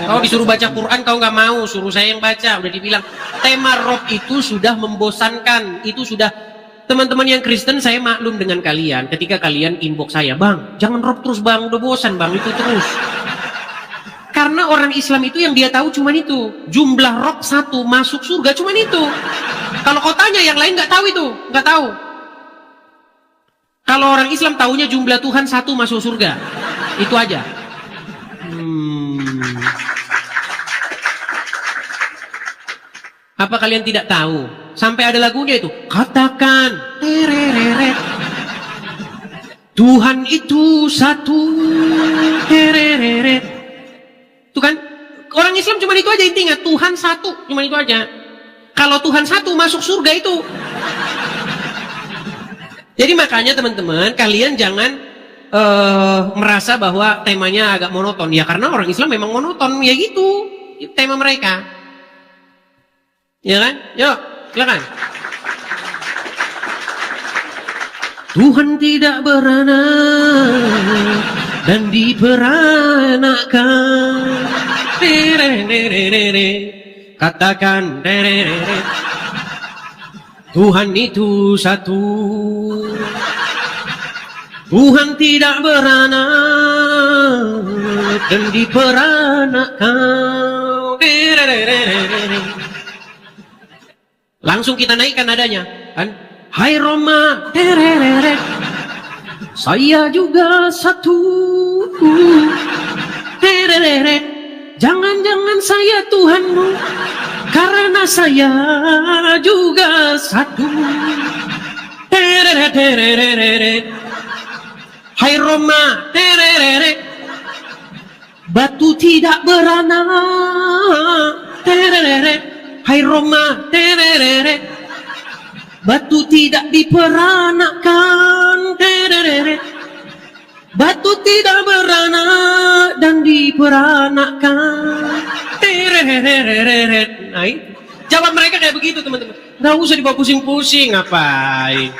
Kau disuruh baca Quran, kau nggak mau. Suruh saya yang baca. Udah dibilang. Tema roh itu sudah membosankan. Itu sudah. Teman-teman yang Kristen, saya maklum dengan kalian. Ketika kalian inbox saya, bang, jangan roh terus bang. Udah bosan bang, itu terus. Karena orang Islam itu yang dia tahu cuman itu. Jumlah roh 1 masuk surga cuman itu. Kalau kau tanya yang lain nggak tahu itu, nggak tahu. Kalau orang Islam tahunya jumlah Tuhan 1 masuk surga, itu aja. Apa kalian tidak tahu? Sampai ada lagunya itu. Katakan, tereret. Tuhan itu 1, tereret. Itu kan orang Islam cuma itu aja intinya, Tuhan 1, cuma itu aja. Kalau Tuhan 1 masuk surga itu. Jadi makanya teman-teman, kalian jangan merasa bahwa temanya agak monoton. Ya karena orang Islam memang monoton, ya gitu tema mereka. Ya kan? Yuk, silakan. Tuhan tidak beranak dan diperanakan. Katakan Tuhan itu 1. Tuhan tidak beranak dan diperanakan. Langsung kita naikkan nadanya kan? Hai Roma, saya juga 1. Jangan-jangan saya Tuhanmu, karena saya juga 1. Hai Roma, batu tidak beranak. Hai Roma, batu tidak diperanakkan. Batu tidak beranak dan diperanakkan. Nah, jawab mereka kayak begitu teman-teman. Nggak usah dibawa pusing-pusing, ngapain?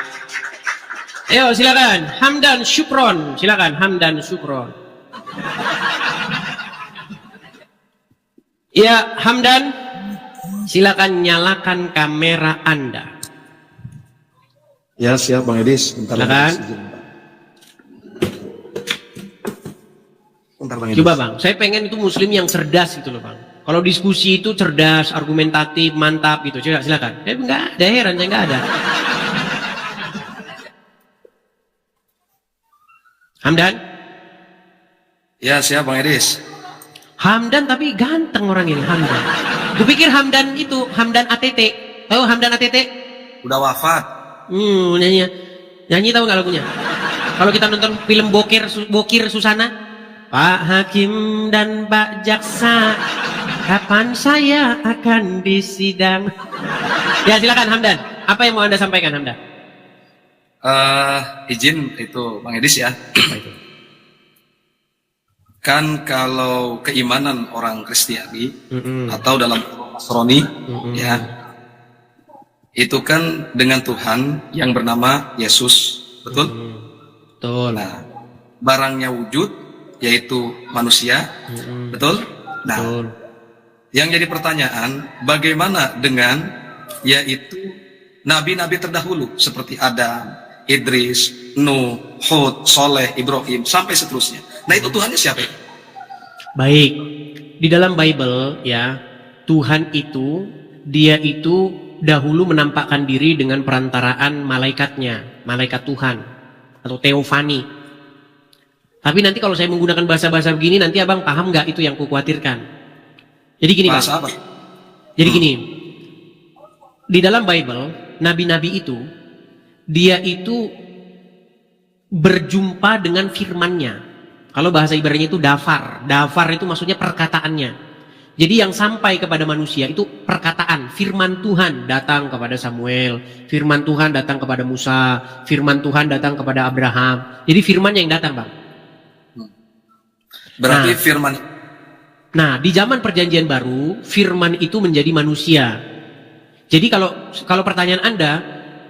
Ayo silakan, Hamdan Syukron, silakan Hamdan Syukron. Ya Hamdan, silakan nyalakan kamera Anda. Ya siap Bang Edis. Silakan. Coba Bang, saya pengen itu Muslim yang cerdas gitu loh Bang. Kalau diskusi itu cerdas, argumentatif, mantap gitu. Coba silakan. Enggak ada, heran saya enggak ada. Hamdan? Ya siap Bang Edis. Hamdan tapi ganteng orang ini, Hamdan. Kupikir Hamdan itu, Hamdan ATT. Tahu Hamdan ATT? Udah wafat. Nyanyi tahu nggak lagunya? Kalau kita nonton film Bokir Susana, Pak Hakim dan Pak Jaksa, kapan saya akan disidang? Ya silakan Hamdan. Apa yang mau Anda sampaikan Hamdan? Izin itu Bang Edis ya. Kan kalau keimanan orang Kristiani atau dalam Nasrani ya, itu kan dengan Tuhan yang bernama Yesus, betul? Betul. Nah, barangnya wujud yaitu manusia, betul? Nah, Betul. yang jadi pertanyaan, bagaimana dengan yaitu nabi-nabi terdahulu seperti Adam, Idris, Nuh, Hud, Soleh, Ibrahim, sampai seterusnya. Nah, itu Tuhannya siapa? Baik. Di dalam Bible ya, Tuhan itu dia itu dahulu menampakkan diri dengan perantaraan malaikatnya, malaikat Tuhan atau teofani. Tapi nanti kalau saya menggunakan bahasa-bahasa begini, nanti abang paham nggak itu yang kukhawatirkan? Jadi gini, Bang. Bahasa apa? Jadi gini, di dalam Bible, nabi-nabi itu, dia itu berjumpa dengan firman-Nya. Kalau bahasa Ibrani itu dafar. Dafar itu maksudnya perkataannya. Jadi yang sampai kepada manusia itu perkataan, firman Tuhan datang kepada Samuel, firman Tuhan datang kepada Musa, firman Tuhan datang kepada Abraham. Jadi firman yang datang, Bang. Berarti firman. Nah, di zaman perjanjian baru, firman itu menjadi manusia. Jadi kalau pertanyaan Anda,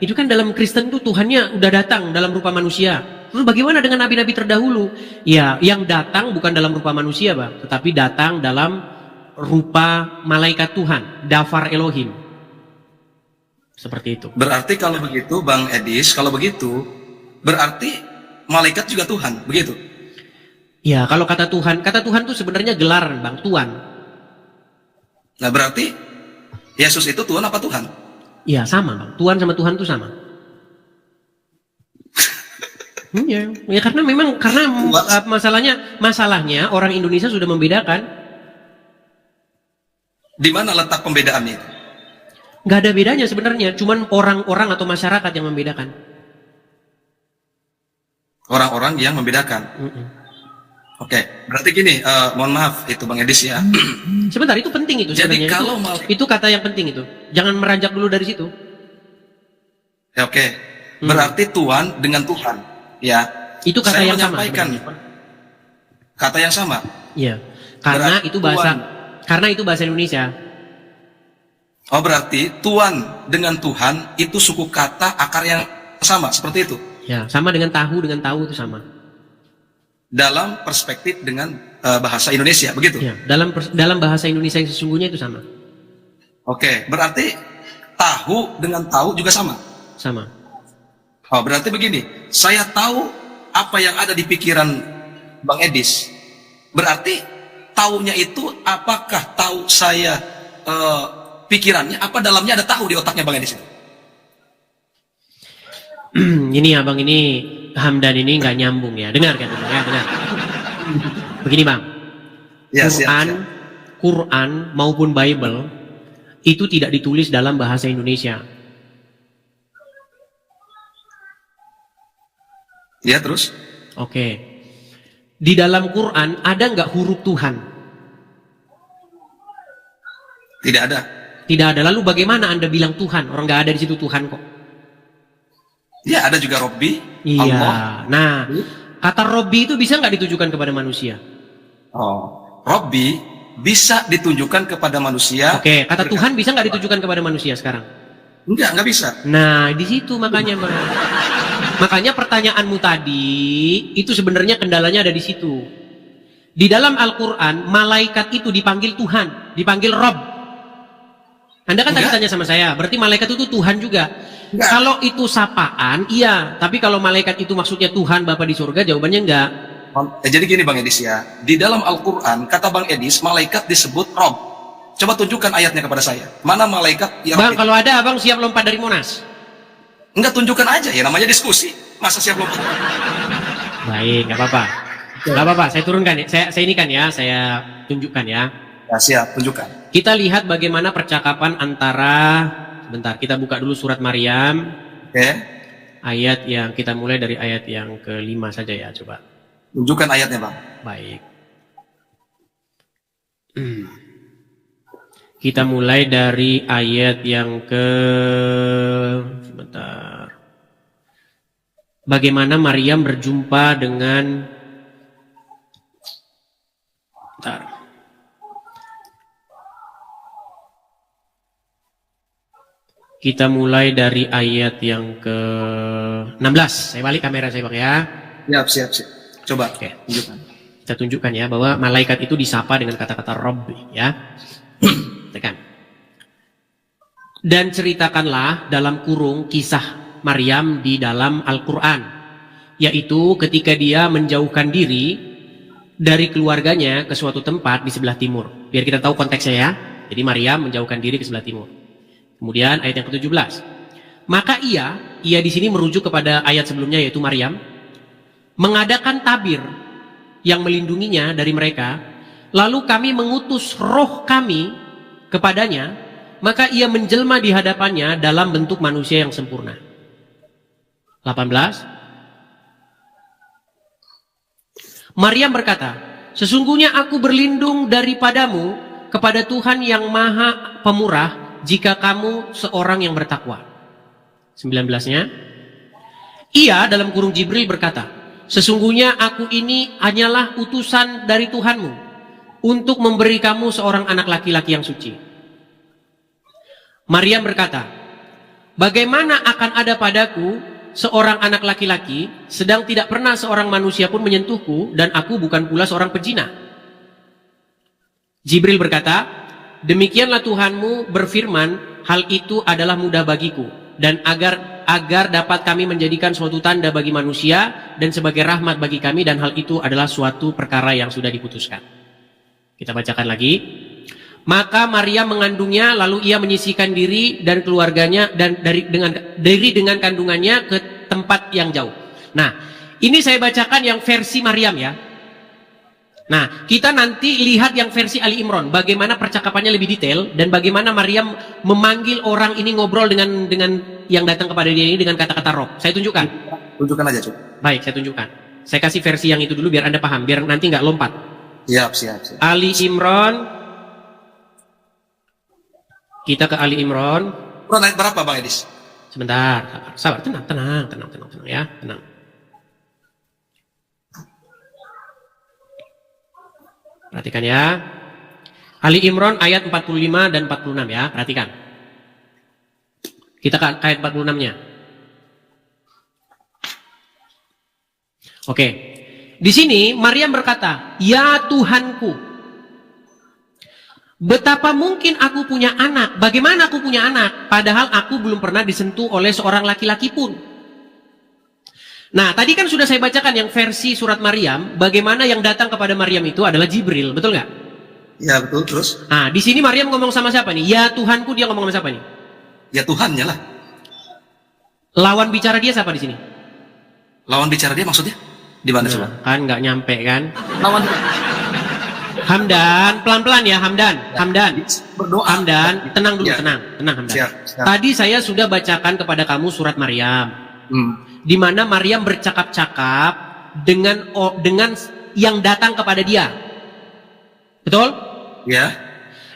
itu kan dalam Kristen itu Tuhannya udah datang dalam rupa manusia. Terus bagaimana dengan nabi-nabi terdahulu? Ya, yang datang bukan dalam rupa manusia, Bang, tetapi datang dalam rupa malaikat Tuhan, dafar Elohim. Seperti itu. Berarti kalau begitu, Bang Edis, kalau begitu, berarti malaikat juga Tuhan, begitu? Ya, kalau kata Tuhan itu sebenarnya gelaran, Bang, Tuhan. Nah, berarti Yesus itu Tuhan apa Tuhan? Ya, sama, Bang. Tuhan sama Tuhan itu sama. Ya karena masalahnya orang Indonesia sudah membedakan. Di mana letak pembedaannya itu? Nggak ada bedanya sebenarnya, cuman orang-orang atau masyarakat yang membedakan. Orang-orang yang membedakan. Oke, berarti gini, mohon maaf itu Bang Edis ya. Sebentar, itu penting itu Jadi sebenarnya. kalau itu kata yang penting itu. Jangan meranjak dulu dari situ. Ya, oke. Berarti Tuhan dengan Tuhan, ya. Itu kata Saya yang sama. menyampaikan kata yang sama. Iya. Karena Berarti itu bahasa Indonesia. Oh, berarti Tuhan dengan Tuhan itu suku kata akar yang sama, seperti itu. Ya, sama dengan tahu itu sama. Dalam perspektif dengan bahasa Indonesia, begitu? Ya, dalam bahasa Indonesia yang sesungguhnya itu sama. Oke, berarti tahu dengan tahu juga sama. Sama. Oh, berarti begini, saya tahu apa yang ada di pikiran Bang Edis. Berarti taunya itu apakah tahu saya pikirannya, apa dalamnya ada tahu di otaknya Bang Edis itu? Ini abang ini Hamdan ini nggak nyambung ya. Dengar kan, ya dengar. Begini Bang, Ya, Quran maupun Bible itu tidak ditulis dalam bahasa Indonesia. Ya, terus? Oke. Di dalam Quran ada nggak huruf Tuhan? Tidak ada. Tidak ada. Lalu bagaimana Anda bilang Tuhan? Orang nggak ada di situ Tuhan kok. Ya, ada juga Robbi, Iya. Allah. Nah, kata Robbi itu bisa nggak ditujukan kepada manusia? Oh, Robbi bisa ditunjukkan kepada manusia. Oke, kata Tuhan bisa nggak ditujukan kepada manusia sekarang? Enggak bisa. Nah, di situ makanya, Bang. Makanya pertanyaanmu tadi itu sebenarnya kendalanya ada di situ. Di dalam Al-Quran, malaikat itu dipanggil Tuhan, dipanggil Rob. Anda kan tadi tanya sama saya, berarti malaikat itu Tuhan juga. Enggak. Kalau itu sapaan, iya. Tapi kalau malaikat itu maksudnya Tuhan Bapa di surga, jawabannya enggak. Jadi gini Bang Edis ya, di dalam Al-Quran kata Bang Edis malaikat disebut Rob. Coba tunjukkan ayatnya kepada saya. Mana malaikat yang Bang, kalau ada abang siap lompat dari Monas. Enggak, tunjukkan aja ya, namanya diskusi. Masa siap lompat? Baik, nggak apa-apa. Nggak apa-apa, saya turunkan ya. Saya ini kan ya, saya tunjukkan ya. Ya, siap, tunjukkan. Kita lihat bagaimana percakapan antara, sebentar, kita buka dulu surat Maryam. Oke. Ayat yang, kita mulai dari ayat yang ke-5 saja ya, coba. Tunjukkan ayatnya Bang. Baik. Kita mulai dari ayat yang sebentar. Bagaimana Maryam berjumpa dengan, bentar. Kita mulai dari ayat yang ke-16. Saya balik kamera saya Bang ya. Siap. Coba. Oke, tunjukkan. Kita tunjukkan ya bahwa malaikat itu disapa dengan kata-kata Rabb ya. Tekan. Dan ceritakanlah dalam kurung kisah Maryam di dalam Al-Quran, yaitu ketika dia menjauhkan diri dari keluarganya ke suatu tempat di sebelah timur. Biar kita tahu konteksnya ya. Jadi Maryam menjauhkan diri ke sebelah timur. Kemudian ayat yang ke-17. Maka ia di sini merujuk kepada ayat sebelumnya yaitu Maryam mengadakan tabir yang melindunginya dari mereka, lalu kami mengutus roh kami kepadanya, maka ia menjelma di hadapannya dalam bentuk manusia yang sempurna. 18. Maryam berkata, sesungguhnya aku berlindung daripadamu kepada Tuhan yang Maha Pemurah jika kamu seorang yang bertakwa. 19-nya. Ia dalam kurung Jibril berkata, sesungguhnya aku ini hanyalah utusan dari Tuhanmu untuk memberi kamu seorang anak laki-laki yang suci. Maryam berkata, bagaimana akan ada padaku seorang anak laki-laki sedang tidak pernah seorang manusia pun menyentuhku dan aku bukan pula seorang pezina. Jibril berkata, demikianlah Tuhanmu berfirman, hal itu adalah mudah bagiku dan agar dapat kami menjadikan suatu tanda bagi manusia dan sebagai rahmat bagi kami, dan hal itu adalah suatu perkara yang sudah diputuskan. Kita bacakan lagi. Maka Maryam mengandungnya, lalu ia menyisihkan diri dan keluarganya dan dengan kandungannya ke tempat yang jauh. Nah, ini saya bacakan yang versi Maryam ya. Nah, kita nanti lihat yang versi Ali Imran, bagaimana percakapannya lebih detail dan bagaimana Maryam memanggil orang ini ngobrol dengan yang datang kepada dia ini dengan kata-kata Rob. Saya tunjukkan. Tunjukkan aja, Cuk. Baik, saya tunjukkan. Saya kasih versi yang itu dulu biar Anda paham, biar nanti nggak lompat. Siap. Ali Imran. Kita ke Ali Imran. Ayat berapa, Bang Edis? Sebentar, sabar, tenang ya, tenang. Perhatikan ya. Ali Imran ayat 45 dan 46 ya, perhatikan. Kita ke ayat 46-nya. Oke. Di sini Maryam berkata, "Ya Tuhanku, betapa mungkin aku punya anak? Bagaimana aku punya anak? Padahal aku belum pernah disentuh oleh seorang laki-laki pun." Nah, tadi kan sudah saya bacakan yang versi surat Maryam, bagaimana yang datang kepada Maryam itu adalah Jibril, betul nggak? Ya, betul, terus? Nah, di sini Maryam ngomong sama siapa nih? Ya Tuhanku, dia ngomong sama siapa nih? Ya Tuhannya lah. Lawan bicara dia siapa di sini? Lawan bicara dia maksudnya? Di mana coba? Kan nggak nyampe kan? Lawan Hamdan, pelan-pelan ya Hamdan. berdoa. Hamdan, tenang dulu, Ya. tenang Hamdan. Siap. Tadi saya sudah bacakan kepada kamu surat Maryam. Di mana Maryam bercakap-cakap dengan yang datang kepada dia. Betul? Ya.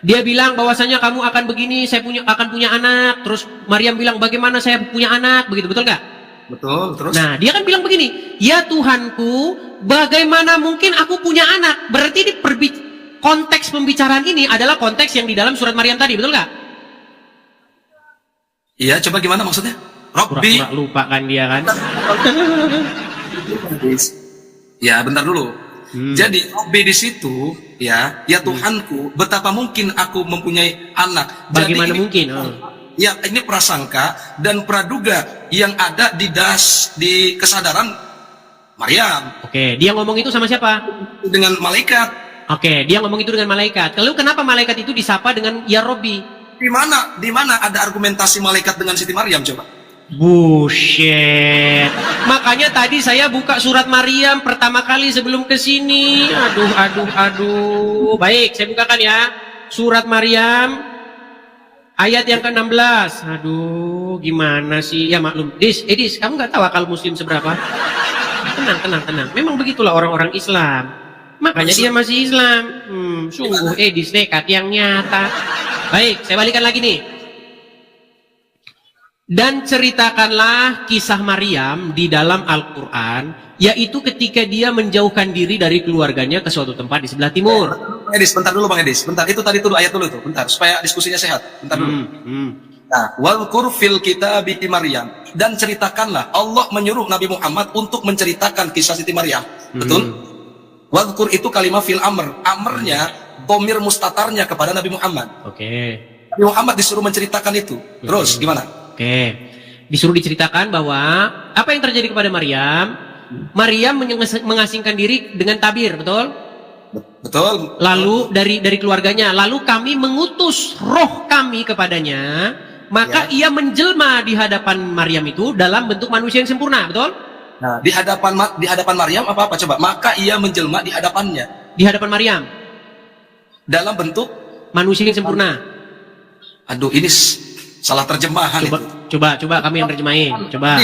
Dia bilang bahwasanya kamu akan begini, saya akan punya anak. Terus Maryam bilang bagaimana saya punya anak, begitu, betul nggak? Betul, terus? Nah, dia kan bilang begini, "Ya Tuhanku, bagaimana mungkin aku punya anak?" Berarti di konteks pembicaraan ini adalah konteks yang di dalam surat Maryam tadi, betul nggak? Iya, coba gimana maksudnya? Robbi. Pura-pura lupa kan dia kan? Ya, bentar dulu. Jadi Robbi di situ, ya Tuhanku, betapa mungkin aku mempunyai anak. Bagaimana Jadi, mungkin? Ya, ini prasangka dan praduga yang ada di kesadaran Maryam. Oke, dia ngomong itu sama siapa? Dengan malaikat. Oke, dia ngomong itu dengan malaikat. Lalu kenapa malaikat itu disapa dengan Ya Robbi? Di mana ada argumentasi malaikat dengan Siti Maryam coba? Bullshit. Makanya tadi saya buka surat Maryam pertama kali sebelum ke sini. Aduh. Baik, saya bukakan ya. Surat Maryam ayat yang ke-16. Aduh, gimana sih? Ya maklum. Edis, kamu nggak tahu akal muslim seberapa? Tenang. Memang begitulah orang-orang Islam. Makanya dia masih Islam. Sungguh Edis nekat yang nyata. Baik, saya balikan lagi nih. Dan ceritakanlah kisah Maryam di dalam Al-Quran, yaitu ketika dia menjauhkan diri dari keluarganya ke suatu tempat di sebelah timur. Bang Edis, bentar dulu Bang Edis. Bentar, itu tadi dulu ayat dulu itu. Bentar, supaya diskusinya sehat. Bentar dulu. Nah, wadhkur fil kitabi Maryam, dan ceritakanlah, Allah menyuruh Nabi Muhammad untuk menceritakan kisah Siti Maryam. Betul? Wadhkur itu kalimat fil amr. Amrnya domir mustatarnya kepada Nabi Muhammad. Oke. Nabi Muhammad disuruh menceritakan itu. Terus gimana? Oke. Disuruh diceritakan bahwa apa yang terjadi kepada Maryam. Maryam mengasingkan diri dengan tabir, betul? Betul. Lalu dari keluarganya, lalu kami mengutus roh kami kepadanya, maka ia menjelma di hadapan Maryam itu dalam bentuk manusia yang sempurna, betul? Nah, di hadapan Maryam apa coba? Maka ia menjelma di hadapannya. Di hadapan Maryam Dalam bentuk manusia yang sempurna. Aduh, ini salah terjemahan itu. Coba kami yang terjemahin. Coba.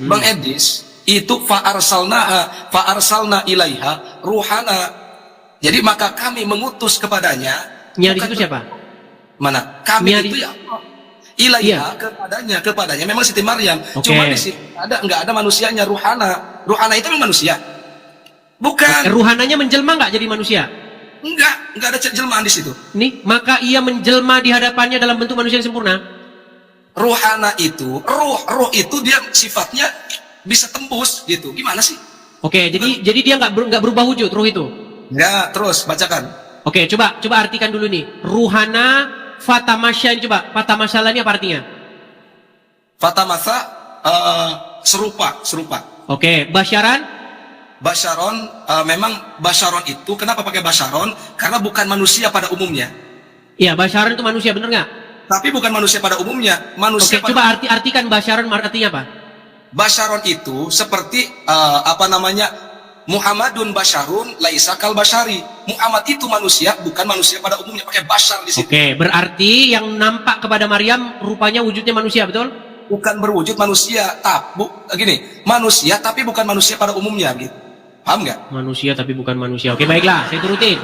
Bang Edis, itu fa'arsalna ilaiha ruhana. Jadi maka kami mengutus kepadanya. Nya di situ siapa? Mana? Kami itu ya ilaiha, kepadanya memang Siti Maryam. Cuma di situ enggak ada manusianya, ruhana. Ruhana itu memang manusia. Bukan. Ruhananya menjelma enggak jadi manusia? Enggak ada jelmaan di situ. Nih, maka ia menjelma di hadapannya dalam bentuk manusia yang sempurna. Ruhana itu, ruh itu dia sifatnya bisa tembus gitu. Gimana sih? Oke, jadi dia enggak berubah wujud ruh itu. Enggak, terus bacakan. Oke, coba artikan dulu nih. Ruhana fatamasya ini coba. Fatamasya ini apa artinya? Fatamasa serupa. Oke, basyaran? Basyaron, memang basyaron itu kenapa pakai basyaron? Karena bukan manusia pada umumnya. Iya, basyaron itu manusia, bener nggak? Tapi bukan manusia pada umumnya. Manusia. Oke, coba artikan basyaron artinya apa? Basyaron itu seperti Muhammadun basyarun laisa kal basyari. Muhammad itu manusia, bukan manusia pada umumnya, pakai basyar di situ. Oke, berarti yang nampak kepada Maryam rupanya wujudnya manusia, betul? Bukan berwujud manusia, manusia tapi bukan manusia pada umumnya gitu. Paham nggak? Manusia tapi bukan manusia. Oke, baiklah, saya turutin.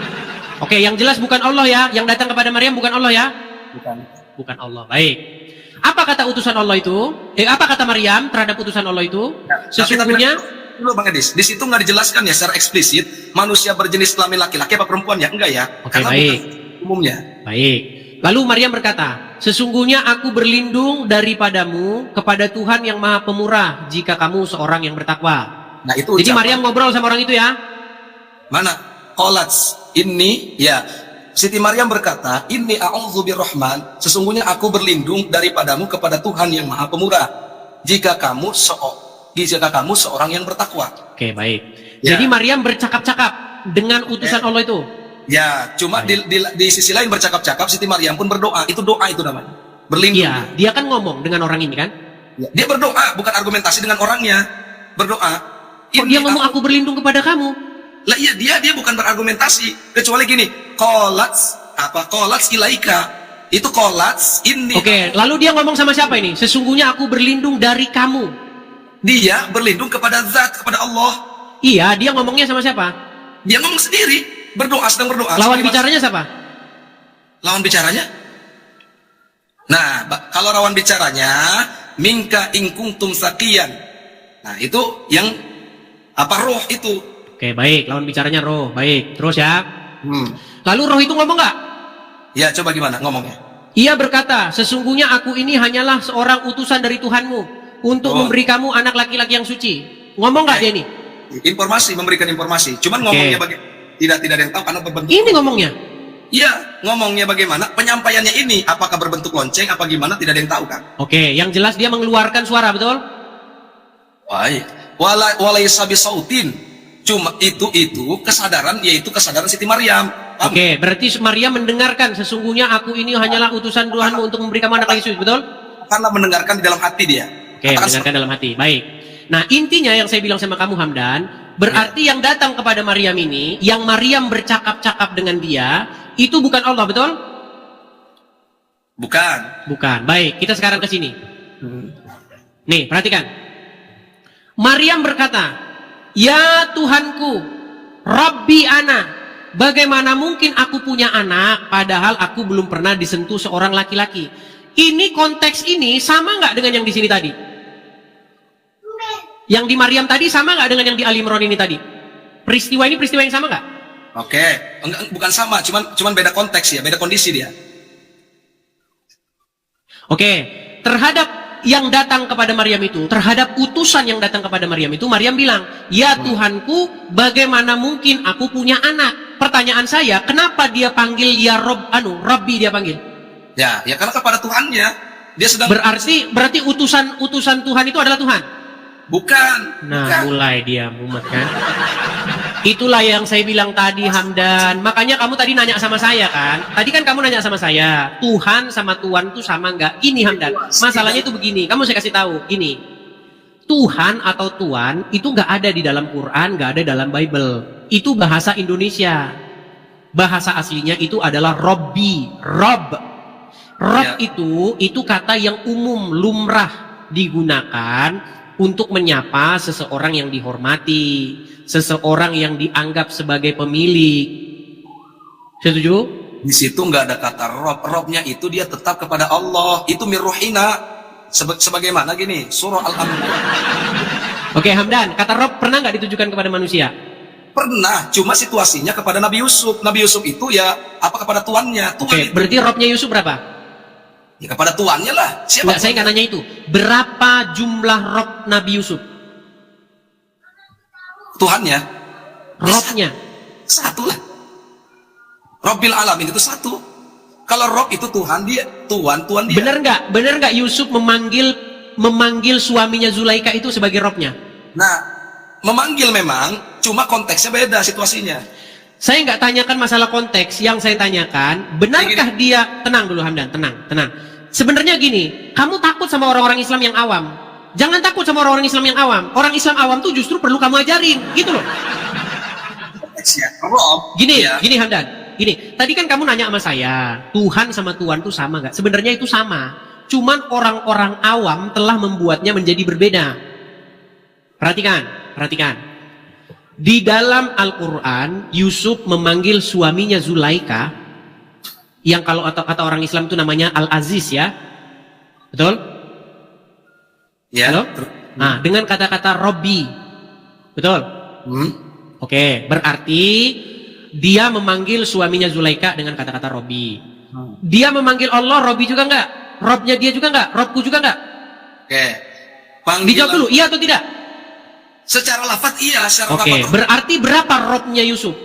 Oke, yang jelas bukan Allah ya, yang datang kepada Maryam bukan Allah ya? Bukan Allah. Baik. Apa kata utusan Allah itu? Apa kata Maryam terhadap utusan Allah itu? Sesungguhnya dulu Bang Edis, di situ nggak dijelaskan ya secara eksplisit manusia berjenis kelamin laki-laki apa perempuan ya? Enggak ya? Oke, baik. Umumnya. Baik. Lalu Maryam berkata, sesungguhnya aku berlindung daripadamu kepada Tuhan yang Maha Pemurah jika kamu seorang yang bertakwa. Nah, itu jadi Maryam ngobrol sama orang itu ya? Mana? Qalats ini ya. Siti Maryam berkata, inni a'udzu birrahman, sesungguhnya aku berlindung daripadamu kepada Tuhan yang Maha Pemurah jika kamu seorang yang bertakwa. Oke, baik. Ya. Jadi Maryam bercakap-cakap dengan utusan Allah itu. Ya, cuma di sisi lain bercakap-cakap, Siti Maryam pun berdoa. Itu doa itu namanya. Berlindung. Iya, dia kan ngomong dengan orang ini kan? Ya, dia berdoa, bukan argumentasi dengan orangnya. Berdoa. Kok dia ngomong aku berlindung kepada kamu? Lah iya, dia bukan berargumentasi. Kecuali gini, qalats ilaika. Itu qalats ini. Oke, lalu dia ngomong sama siapa ini? Sesungguhnya aku berlindung dari kamu. Dia berlindung kepada zat, kepada Allah. Iya, dia ngomongnya sama siapa? Dia ngomong sendiri, sedang berdoa. Lawan bicaranya siapa? Lawan bicaranya? Nah, kalau lawan bicaranya, minka ingkungtum sakian. Nah, itu yang roh itu. Oke, baik, lawan bicaranya roh. Baik, terus ya. Lalu roh itu ngomong nggak? Ya, coba gimana ngomongnya? Ia berkata, sesungguhnya aku ini hanyalah seorang utusan dari Tuhanmu untuk memberi kamu anak laki-laki yang suci. Ngomong nggak dia ini? Memberikan informasi. Cuman ngomongnya tidak ada yang tahu karena berbentuk. Ini ngomongnya? Iya, ngomongnya bagaimana? Penyampaiannya ini apakah berbentuk lonceng apa gimana? Tidak ada yang tahu kan? Oke, yang jelas dia mengeluarkan suara, betul? Baik. Walaysa bisautin. Cuma itu kesadaran, yaitu kesadaran Siti Maryam. Oke, berarti Maryam mendengarkan sesungguhnya aku ini hanyalah utusan Tuhanmu untuk memberi kamu anak laki suci, betul? Karena mendengarkan di dalam hati dia. Oke, mendengarkan dalam hati. Baik. Nah, intinya yang saya bilang sama kamu Hamdan, berarti yang datang kepada Maryam ini, yang Maryam bercakap-cakap dengan dia, itu bukan Allah, betul? Bukan. Baik, kita sekarang ke sini. Nih, perhatikan. Maryam berkata, "Ya Tuhanku, Rabbi ana, bagaimana mungkin aku punya anak padahal aku belum pernah disentuh seorang laki-laki?" Ini konteks ini sama nggak dengan yang di sini tadi? Yang di Maryam tadi sama nggak dengan yang di Ali Imran ini tadi? Peristiwa ini peristiwa yang sama nggak? Oke, bukan sama, cuman beda konteks ya, beda kondisi dia. Oke, terhadap yang datang kepada Maryam itu, terhadap utusan yang datang kepada Maryam itu, Maryam bilang, ya Tuhanku, bagaimana mungkin aku punya anak? Pertanyaan saya, kenapa dia panggil ya Rabbi dia panggil? Ya karena kepada Tuhannya dia sedang berarti utusan Tuhan itu adalah Tuhan. Bukan. Nah, mulai dia mumet kan. Itulah yang saya bilang tadi, Hamdan. Makanya kamu tadi nanya sama saya kan. Tadi kan kamu nanya sama saya, Tuhan sama Tuhan itu sama enggak? Gini Hamdan, masalahnya itu begini. Kamu saya kasih tahu, gini. Tuhan atau Tuhan itu enggak ada di dalam Quran, enggak ada dalam Bible. Itu bahasa Indonesia. Bahasa aslinya itu adalah Robbi, Rob. Rob itu kata yang umum, lumrah digunakan untuk menyapa seseorang yang dihormati, seseorang yang dianggap sebagai pemilik. Setuju? Di situ nggak ada kata Rob. Robnya itu dia tetap kepada Allah. Itu mirruhina. Sebagaimana gini, surah Al-Anbiya. Oke, Hamdan, kata Rob pernah nggak ditujukan kepada manusia? Pernah, cuma situasinya kepada Nabi Yusuf. Nabi Yusuf itu ya apa kepada tuannya? Oke, berarti Robnya Yusuf berapa? Ya kepada tuannya lah. Siapa? Saya nggak nanya itu. Berapa jumlah Rob Nabi Yusuf? Tuhannya. Robnya. Satu lah. Robbil alamin itu satu. Kalau Rob itu Tuhan dia, Tuhan dia. Bener nggak Yusuf memanggil suaminya Zulaika itu sebagai Robnya? Nah, memanggil memang, cuma konteksnya beda situasinya. Saya nggak tanyakan masalah konteks, yang saya tanyakan, benarkah dia, tenang dulu Hamdan, tenang. Sebenarnya gini, kamu takut sama orang-orang Islam yang awam. Jangan takut sama orang-orang Islam yang awam. Orang Islam awam tuh justru perlu kamu ajarin, gitu loh. Gini Hamdan, gini, tadi kan kamu nanya sama saya, Tuhan sama Tuhan tuh sama nggak? Sebenarnya itu sama. Cuman orang-orang awam telah membuatnya menjadi berbeda. Perhatikan. Di dalam Al-Quran, Yusuf memanggil suaminya Zulaika, yang kalau kata orang Islam itu namanya Al-Aziz ya. Betul? Ya. Halo? Nah, dengan kata-kata Robbi. Betul? Oke, berarti dia memanggil suaminya Zulaika dengan kata-kata Robbi. Dia memanggil Allah Robbi juga enggak? Robnya dia juga enggak? Robku juga enggak? Oke. Dijawab dulu, iya atau tidak? Secara lafaz iya, secara lafaz. Berarti berapa Robnya Yusuf?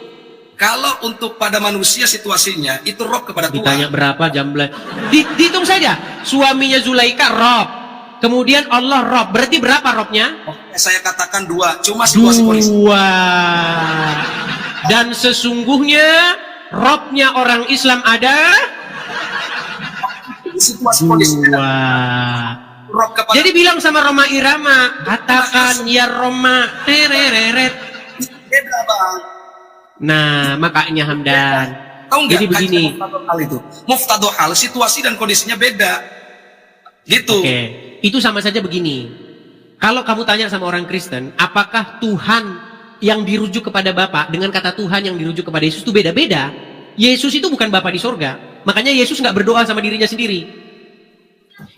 Kalau untuk pada manusia situasinya itu Rob kepada Tuhan. Ditanya berapa jam dihitung saja. Suaminya Zulaika Rob, kemudian Allah Rob. Berarti berapa Robnya? Saya katakan dua, cuma situasi kondisi. Dan sesungguhnya Robnya orang Islam ada situasi kondisi. Jadi bilang sama Roma Irama, katakan ya Roma, tereret. Beda bang. Nah, makanya Hamdan. Tahu nggak? Jadi begini. Muftadu hal, situasi dan kondisinya beda. Gitu. Oke, itu sama saja begini. Kalau kamu tanya sama orang Kristen, apakah Tuhan yang dirujuk kepada Bapa dengan kata Tuhan yang dirujuk kepada Yesus itu beda-beda? Yesus itu bukan Bapa di sorga. Makanya Yesus nggak berdoa sama dirinya sendiri.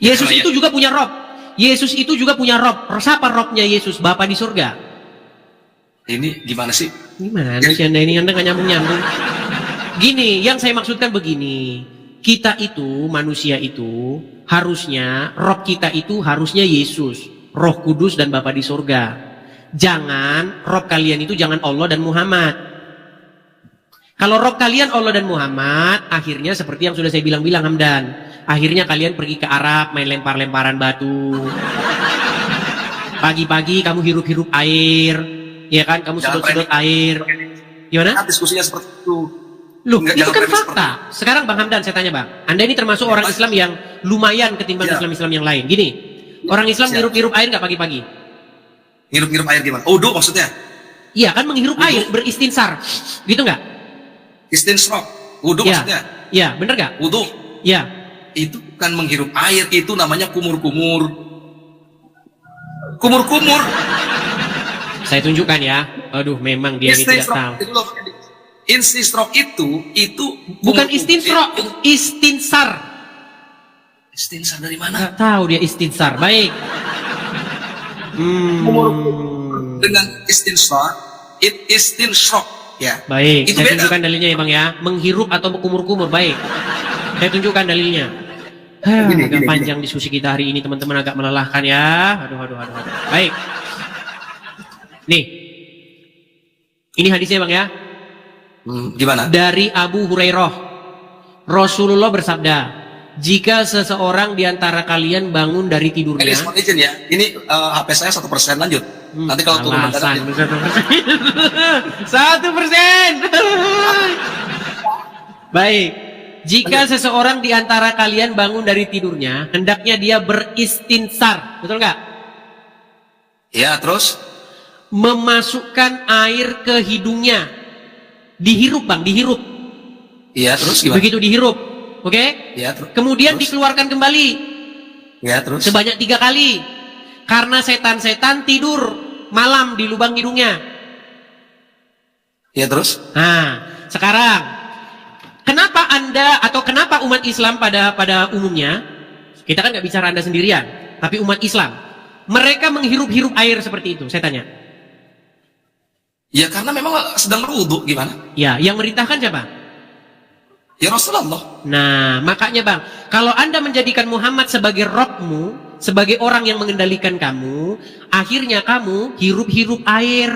Yesus itu juga punya Rob. Yesus itu juga punya Rob. Siapa Robnya Yesus? Bapa di surga. Ini gimana sih? Gimana sih Anda ini? Anda nggak nyambung-nyambung. Gini, yang saya maksudkan begini. Kita itu, manusia itu, harusnya, Rob kita itu harusnya Yesus. Roh Kudus dan Bapa di surga. Jangan, Rob kalian itu jangan Allah dan Muhammad. Kalau Rob kalian Allah dan Muhammad, akhirnya seperti yang sudah saya bilang-bilang Hamdan. Akhirnya kalian pergi ke Arab main lempar-lemparan batu. Pagi-pagi kamu hirup-hirup air, ya kan? Kamu sedot-sedot air. Gimana? Diskusinya seperti itu. Loh, itu kan fakta. Sekarang Bang Hamdan, saya tanya Bang, Anda ini termasuk orang Islam yang lumayan ketimbang Islam-Islam yang lain. Gini, orang Islam hirup-hirup air nggak pagi-pagi? Hirup-hirup air gimana? Wudu maksudnya? Iya kan, menghirup air, beristinsar, gitu nggak? Istinsrok, wudu maksudnya? Iya, bener nggak? Wudu. Iya. Itu bukan menghirup air, itu namanya kumur-kumur. Kumur-kumur. Saya tunjukkan ya. Aduh, memang dia ini tidak tahu. Istinsrok itu bukan istinsrok, istinsar. Istinsar dari mana? Nggak tahu dia istinsar. Baik. Dengan istinsar, istinsrok ya. Baik. Itu saya beda. tunjukkan dalilnya ya Bang ya. Menghirup atau kumur-kumur. Baik. Saya tunjukkan dalilnya. Agak panjang diskusi kita hari ini teman-teman, agak melelahkan ya. Aduh. Baik. Nih. Ini hadisnya Bang ya. Gimana? Dari Abu Hurairah. Rasulullah bersabda, jika seseorang di antara kalian bangun dari tidurnya. Ini mohon izin ya. Ini HP saya 1%, lanjut. Nanti kalau turun mendadak. 1%. Baik. Jika seseorang di antara kalian bangun dari tidurnya, hendaknya dia beristinsar. Betul nggak? Ya, terus? Memasukkan air ke hidungnya. Dihirup Bang, dihirup. Iya, terus gimana? Begitu dihirup. Oke? Ya, Kemudian terus? dikeluarkan kembali. Ya, terus? Sebanyak 3 kali. Karena setan-setan tidur malam di lubang hidungnya. Ya, terus? Nah, sekarang kenapa Anda atau kenapa umat Islam pada umumnya, kita kan nggak bicara Anda sendirian, tapi umat Islam, mereka menghirup-hirup air seperti itu? Saya tanya. Ya karena memang sedang berwudu, gimana? Ya, yang merintahkan siapa? Ya Rasulullah. Nah, makanya Bang, kalau Anda menjadikan Muhammad sebagai Robmu, sebagai orang yang mengendalikan kamu, akhirnya kamu hirup-hirup air.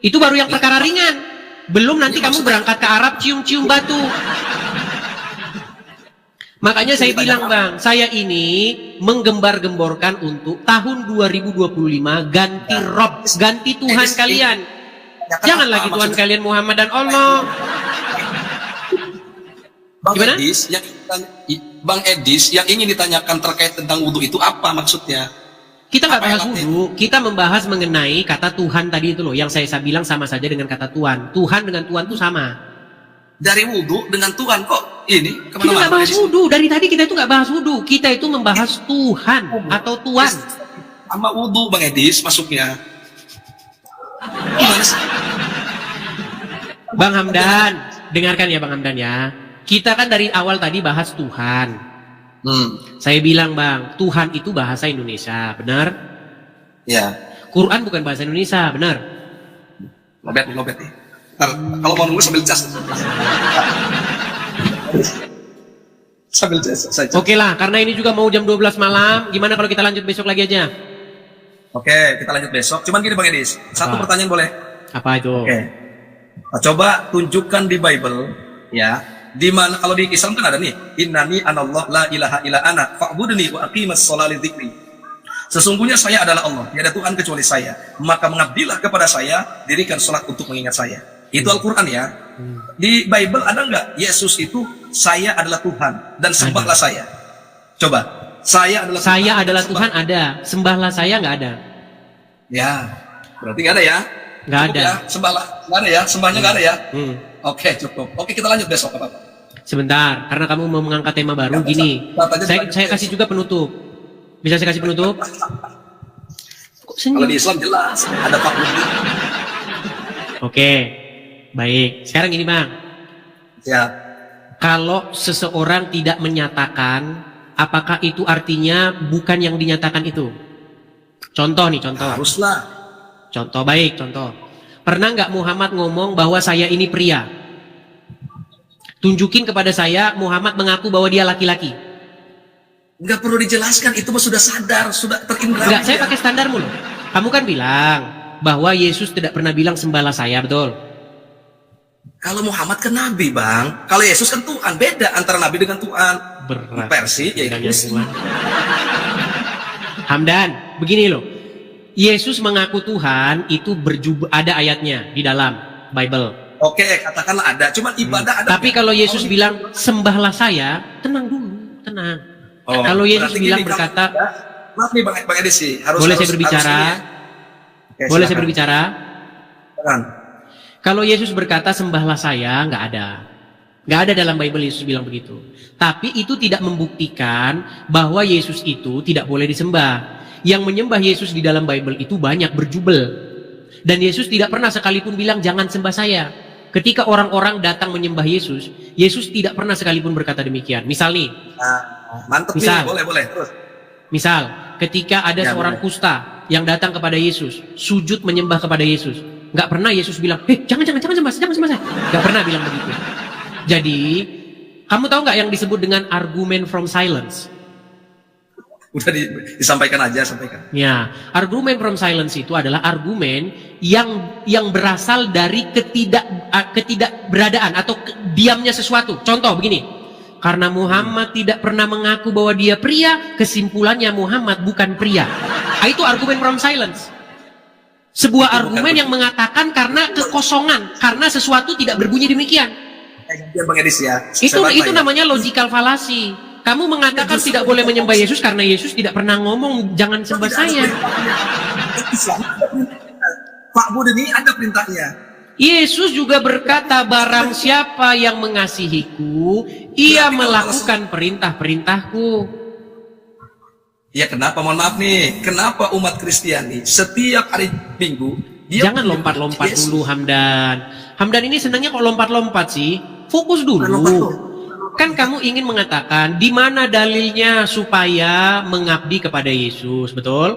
Itu baru yang perkara ringan. Belum nanti kamu berangkat ke Arab cium-cium batu. Makanya saya bilang Bang, saya ini menggembar-gemborkan untuk tahun 2025 ganti Rob, ganti Tuhan kalian. Jangan lagi Tuhan kalian Muhammad dan Allah. Bang Edis, yang ingin ditanyakan terkait tentang wudhu itu apa maksudnya? Kita nggak bahas wudhu, kita membahas mengenai kata Tuhan tadi itu loh, yang saya bilang sama saja dengan kata Tuhan. Tuhan dengan Tuhan itu sama. Dari wudhu dengan Tuhan kok ini kita nggak bahas wudhu, dari tadi kita itu nggak bahas wudhu, kita itu membahas Tuhan atau Tuhan. Sama wudhu Bang Edis masuknya. Bang Hamdan, dengarkan ya Bang Hamdan ya. Kita kan dari awal tadi bahas Tuhan. Saya bilang Bang, Tuhan itu bahasa Indonesia, benar? Ya. Quran bukan bahasa Indonesia, benar? Lobet nih. Kalau mau nunggu sambil cas. Sambil cas saja. Oke lah, karena ini juga mau jam 12 malam, gimana kalau kita lanjut besok lagi aja? Oke, kita lanjut besok. Cuman gini Bang Edis, satu pertanyaan boleh? Apa itu? Oke. Nah, coba tunjukkan di Bible, ya, di mana kalau di Islam kan ada nih, innani anallah la ilaha illa ana fa'budni wa aqimas sholata lidzikri. Sesungguhnya saya adalah Allah, tiada Tuhan kecuali saya. Maka mengabdilah kepada saya, dirikan sholat untuk mengingat saya. Itu Al-Quran ya. Di Bible ada nggak Yesus itu saya adalah Tuhan dan sembahlah saya? Coba. Saya adalah Tuhan ada, sembahlah saya nggak ada. Ya, berarti nggak ada ya? Nggak ada. Ya, sembahlah nggak ada ya, sembahnya nggak ada ya. Oke, cukup. Oke, kita lanjut besok apa? Sebentar, karena kamu mau mengangkat tema baru gini. Saya kasih juga penutup. Bisa saya kasih penutup? Kok senyum? Kalau di Islam jelas ada Pak Budi. Oke, baik. Sekarang gini Bang. Ya. Kalau seseorang tidak menyatakan, apakah itu artinya bukan yang dinyatakan itu? Contoh nih, contoh. Haruslah. Contoh, baik, contoh. Pernah nggak Muhammad ngomong bahwa saya ini pria? Tunjukin kepada saya, Muhammad mengaku bahwa dia laki-laki. Nggak perlu dijelaskan, itu sudah sadar, sudah terindra. Nggak, saya pakai standarmu loh. Kamu kan bilang bahwa Yesus tidak pernah bilang sembahlah saya, betul? Kalau Muhammad kan Nabi Bang, kalau Yesus kan Tuhan, beda antara Nabi dengan Tuhan. Berat. Versi, ya Tuhan. Hamdan, begini loh. Yesus mengaku Tuhan itu ada ayatnya di dalam Bible. Oke, katakanlah ada, cuman ibadah ada. Tapi kalau Yesus bilang sembahlah saya, tenang dulu, tenang. Kalau Yesus bilang berkata, maaf nih Bang Edis sih, boleh saya berbicara? Boleh saya berbicara? Kalau Yesus berkata sembahlah saya, nggak ada. Nggak ada dalam Bible Yesus bilang begitu. Tapi itu tidak membuktikan bahwa Yesus itu tidak boleh disembah. Yang menyembah Yesus di dalam Bible itu banyak, berjubel. Dan Yesus tidak pernah sekalipun bilang jangan sembah saya. Ketika orang-orang datang menyembah Yesus, Yesus tidak pernah sekalipun berkata demikian. Misal nih. Mantep misal, nih, boleh terus. Misal, ketika ada seorang kusta yang datang kepada Yesus, sujud menyembah kepada Yesus. Nggak pernah Yesus bilang, jangan sembah saya. Nggak pernah bilang begitu. Jadi, Kamu tahu nggak yang disebut dengan argument from silence? Udah disampaikan aja, sampaikan. Ya, argumen from silence itu adalah argumen yang berasal dari ketidakberadaan atau diamnya sesuatu. Contoh begini, karena Muhammad tidak pernah mengaku bahwa dia pria, kesimpulannya Muhammad bukan pria. Nah, itu argumen from silence. Sebuah argumen yang mengatakan karena kekosongan, karena sesuatu tidak berbunyi demikian. Bang Edis ya. Itu namanya logical fallacy. Kamu mengatakan tidak boleh menyembah Yesus karena Yesus tidak pernah ngomong jangan sembah saya. Pak Bud ini ada perintahnya. Yesus juga berkata, barang siapa yang mengasihiku, ia melakukan perintah-perintahku. Ya kenapa, mohon maaf nih, kenapa umat Kristiani setiap hari Minggu jangan lompat-lompat dulu, Hamdan. Hamdan ini senangnya kok lompat-lompat sih. Fokus dulu. Kan kamu ingin mengatakan di mana dalilnya supaya mengabdi kepada Yesus, betul?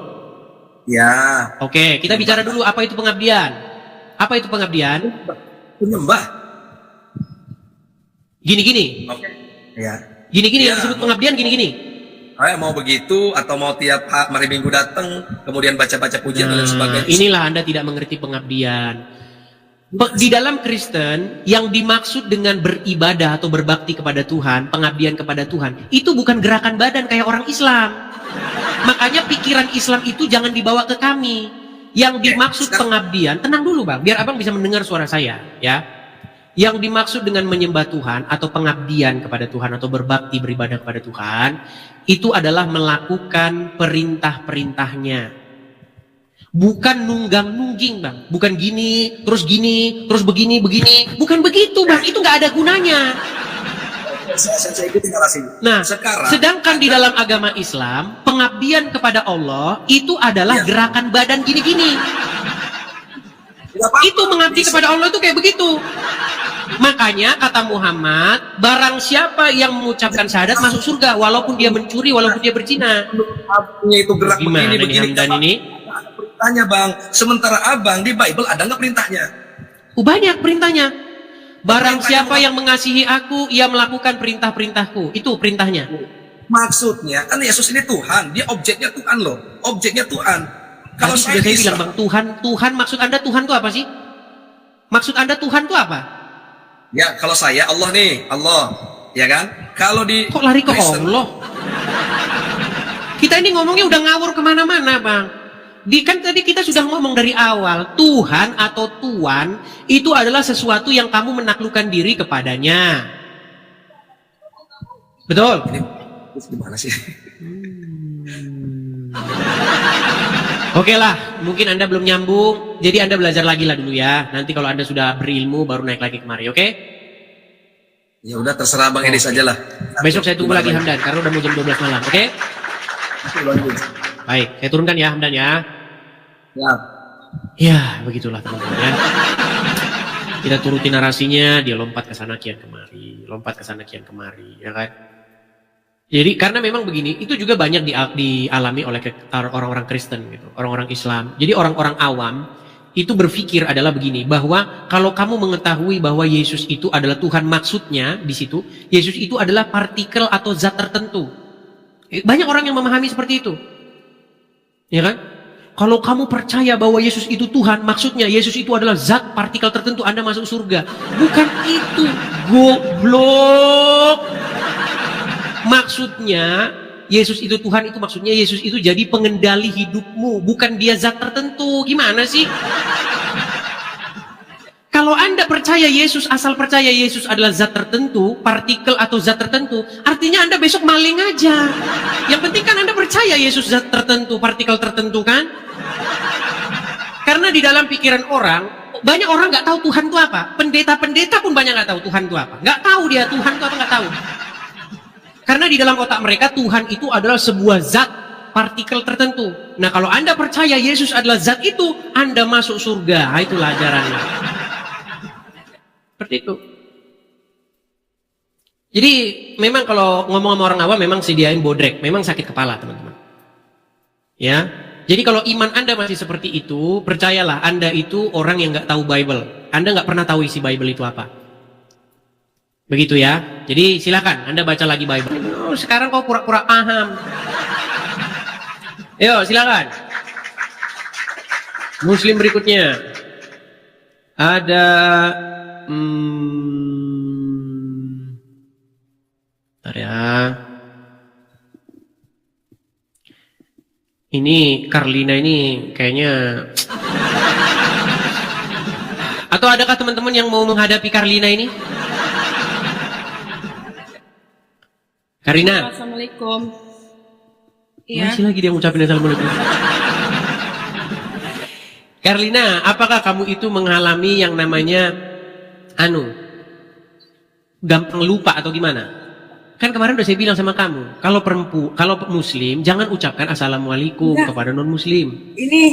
Ya. Oke, kita bicara dulu apa itu pengabdian. Apa itu pengabdian? Penyembah. Gini-gini. Oke. Ya. Gini-gini Ya. yang disebut pengabdian gini-gini. Mau begitu atau mau tiap hari Minggu datang kemudian baca-baca pujian dan lain sebagainya. Inilah Anda tidak mengerti pengabdian. Di dalam Kristen, yang dimaksud dengan beribadah atau berbakti kepada Tuhan, pengabdian kepada Tuhan, itu bukan gerakan badan kayak orang Islam. Makanya pikiran Islam itu jangan dibawa ke kami. Yang dimaksud pengabdian, tenang dulu Bang, biar Abang bisa mendengar suara saya, ya. Yang dimaksud dengan menyembah Tuhan atau pengabdian kepada Tuhan atau berbakti beribadah kepada Tuhan, itu adalah melakukan perintah-perintahnya. Bukan nunggang-nungging Bang, bukan gini, terus begini. Bukan begitu Bang, itu nggak ada gunanya. Saya ikuti narasinya. Nah, sekarang sedangkan di dalam agama Islam, pengabdian kepada Allah itu adalah gerakan badan gini-gini. Itu mengabdi kepada Allah itu kayak begitu. Makanya kata Muhammad, barang siapa yang mengucapkan syahadat masuk surga, walaupun dia mencuri, walaupun dia berzina. Itu gerak Gimana begini. Hamdan ini? Perintahnya Bang, sementara Abang di Bible ada nggak perintahnya? Banyak perintahnya. Barang siapa yang mengasihi aku, ia melakukan perintah-perintahku. Itu perintahnya. Maksudnya kan Yesus ini Tuhan, dia objeknya Tuhan loh, objeknya Tuhan. Kalau saya bilang Bang, Tuhan maksud Anda Tuhan itu apa sih? Maksud Anda Tuhan itu apa? Ya kalau saya Allah nih, Allah, ya kan? Kalau di kok lari ke Kristen, Allah? Kita ini ngomongnya udah ngawur kemana-mana Bang. Kan tadi kita sudah ngomong dari awal, Tuhan atau Tuan itu adalah sesuatu yang kamu menaklukkan diri kepadanya. Betul? Ini gimana sih? Oke lah, mungkin Anda belum nyambung, jadi Anda belajar lagi lah dulu ya. Nanti kalau Anda sudah berilmu baru naik lagi kemari, oke? Ya udah terserah Bang Edis aja lah. Besok saya tunggu lagi Hamdan, karena udah mau jam 12 malam, oke? Baik, saya turunkan ya Hamdan ya. Ya, begitulah teman-teman ya. Kita turuti narasinya, dia lompat ke sana kian kemari, lompat ke sana kian kemari, ya kan? Jadi karena memang begini, itu juga banyak dialami oleh orang-orang Kristen gitu, orang-orang Islam. Jadi orang-orang awam itu berpikir adalah begini, bahwa kalau kamu mengetahui bahwa Yesus itu adalah Tuhan, maksudnya di situ Yesus itu adalah partikel atau zat tertentu. Banyak orang yang memahami seperti itu. Ya kan? Kalau kamu percaya bahwa Yesus itu Tuhan, maksudnya Yesus itu adalah zat partikel tertentu, Anda masuk surga. Bukan itu, goblok. Maksudnya Yesus itu Tuhan, itu maksudnya Yesus itu jadi pengendali hidupmu, bukan dia zat tertentu. Gimana sih? Kalau Anda percaya Yesus, asal percaya Yesus adalah zat tertentu, partikel atau zat tertentu, artinya Anda besok maling aja. Yang penting kan Anda percaya Yesus zat tertentu, partikel tertentu kan? Karena di dalam pikiran orang, banyak orang nggak tahu Tuhan itu apa. Pendeta-pendeta pun banyak nggak tahu Tuhan itu apa. Nggak tahu dia Tuhan itu apa, nggak tahu. Karena di dalam otak mereka Tuhan itu adalah sebuah zat, partikel tertentu. Nah kalau Anda percaya Yesus adalah zat itu, Anda masuk surga. Nah, itulah ajarannya. Seperti itu. Jadi memang kalau ngomong sama orang awam memang sediain bodrek, memang sakit kepala teman-teman. Ya. Jadi kalau iman Anda masih seperti itu, percayalah Anda itu orang yang nggak tahu Bible. Anda nggak pernah tahu isi Bible itu apa. Begitu ya. Jadi silakan Anda baca lagi Bible. Oh, sekarang kau pura-pura paham. Yo, silakan. Muslim berikutnya. Ada bentar ya. Ini Carlina ini kayaknya. Atau adakah teman-teman yang mau menghadapi Carlina ini? Karina. Assalamualaikum. Masih lagi dia ngucapin assalamualaikum. Carlina, apakah kamu itu mengalami yang namanya gampang lupa atau gimana? Kan kemarin udah saya bilang sama kamu, kalau muslim jangan ucapkan assalamualaikum kepada non muslim. Ini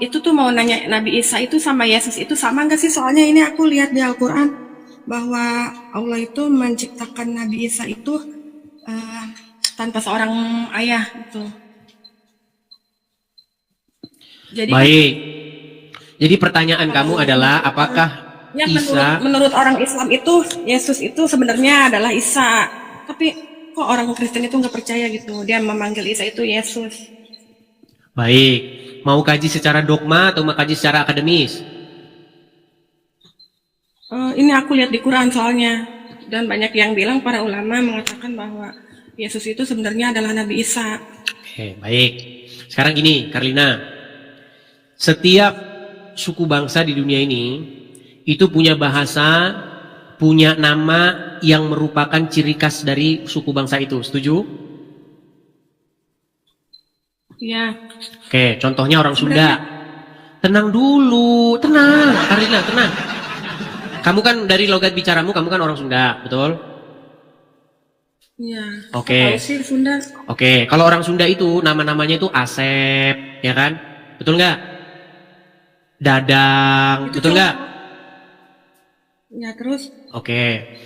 itu tuh mau nanya Nabi Isa itu sama Yesus itu sama nggak sih? Soalnya ini aku lihat di Al-Quran bahwa Allah itu menciptakan Nabi Isa itu tanpa seorang ayah gitu. Jadi, baik. Jadi pertanyaan kamu adalah apakah ya, Isa menurut orang Islam itu Yesus itu sebenarnya adalah Isa, tapi kok orang Kristen itu nggak percaya gitu? Dia memanggil Isa itu Yesus. Baik. Mau kaji secara dogma atau mau kaji secara akademis? Ini aku lihat di Quran soalnya, dan banyak yang bilang para ulama mengatakan bahwa Yesus itu sebenarnya adalah Nabi Isa. Oke, baik. Sekarang gini, Carlina. Setiap suku bangsa di dunia ini itu punya bahasa, punya nama yang merupakan ciri khas dari suku bangsa itu. Setuju? Iya. Oke, contohnya orang Sunda. Tenang dulu, tenang, Carlina, tenang. Kamu kan dari logat bicaramu, kamu kan orang Sunda, betul? Iya. Oke. Tahu sih Sunda. Oke, kalau orang Sunda itu nama-namanya itu Asep, ya kan? Betul nggak? Dadang, Itu betul nggak? Ya terus. Oke.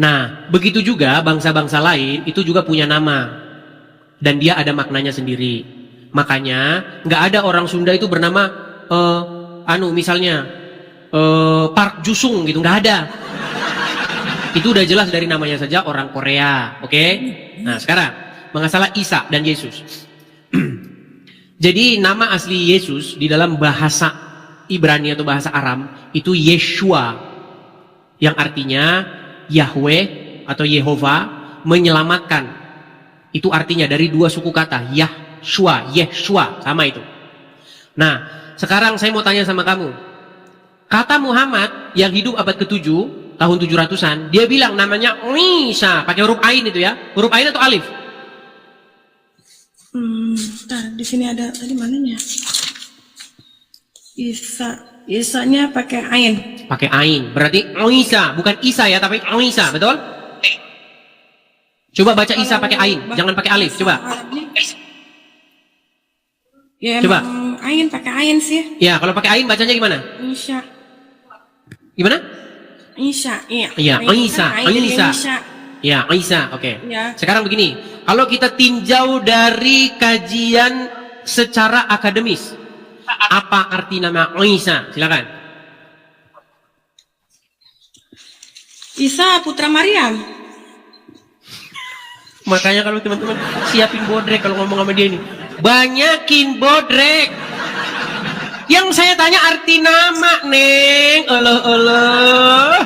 Nah, begitu juga bangsa-bangsa lain itu juga punya nama dan dia ada maknanya sendiri. Makanya nggak ada orang Sunda itu bernama misalnya Park Jusung gitu, nggak ada. Itu udah jelas dari namanya saja orang Korea, oke? Nah sekarang masalah Isa dan Yesus. Jadi nama asli Yesus di dalam bahasa Ibrani atau bahasa Aram itu Yeshua, yang artinya Yahweh atau Yehova menyelamatkan. Itu artinya dari dua suku kata Yeshua, sama itu. Nah sekarang saya mau tanya sama kamu, kata Muhammad yang hidup abad ke-7 tahun 700-an, dia bilang namanya Isa, pakai huruf Ain itu ya, huruf Ain atau alif? Di sini ada tadi mananya? Isanya pakai Ain. Pakai Ain, berarti Isa, bukan Isa ya, tapi Isa, betul? Coba baca Isa pakai Ain, jangan pakai alif, coba. Ya, coba. Ain pakai Ain sih. Ya, kalau pakai Ain bacanya gimana? Isa. Gimana? Isa, iya. Iya, Isa. Ya, Isa, oke. Ya. Sekarang begini, kalau kita tinjau dari kajian secara akademis, apa arti nama Isa? Silakan. Isa putra Maryam. Makanya kalau teman-teman siapin bodrek kalau ngomong sama dia ini, banyakin bodrek. Yang saya tanya arti nama, Neng. Allah.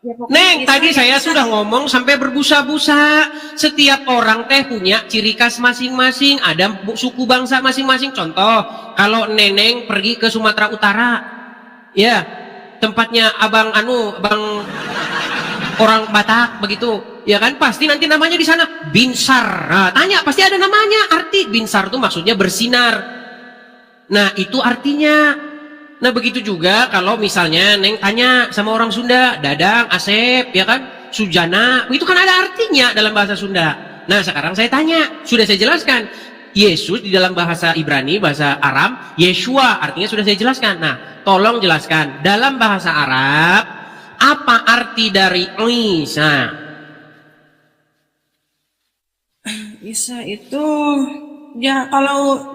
Ya, Neng, tadi saya sudah ngomong sampai berbusa-busa. Setiap orang teh punya ciri khas masing-masing. Ada suku bangsa masing-masing. Contoh, kalau Neneng pergi ke Sumatera Utara, ya tempatnya abang orang Batak begitu, ya kan? Pasti nanti namanya di sana Binsar. Nah, tanya, pasti ada namanya. Arti Binsar itu maksudnya bersinar. Nah, itu artinya. Nah begitu juga kalau misalnya Neng tanya sama orang Sunda, Dadang, Asep, ya kan, Sujana, itu kan ada artinya dalam bahasa Sunda. Nah sekarang saya tanya, sudah saya jelaskan, Yesus di dalam bahasa Ibrani, bahasa Aram, Yeshua, artinya sudah saya jelaskan. Nah tolong jelaskan, dalam bahasa Arab, apa arti dari Isa? Isa itu, ya kalau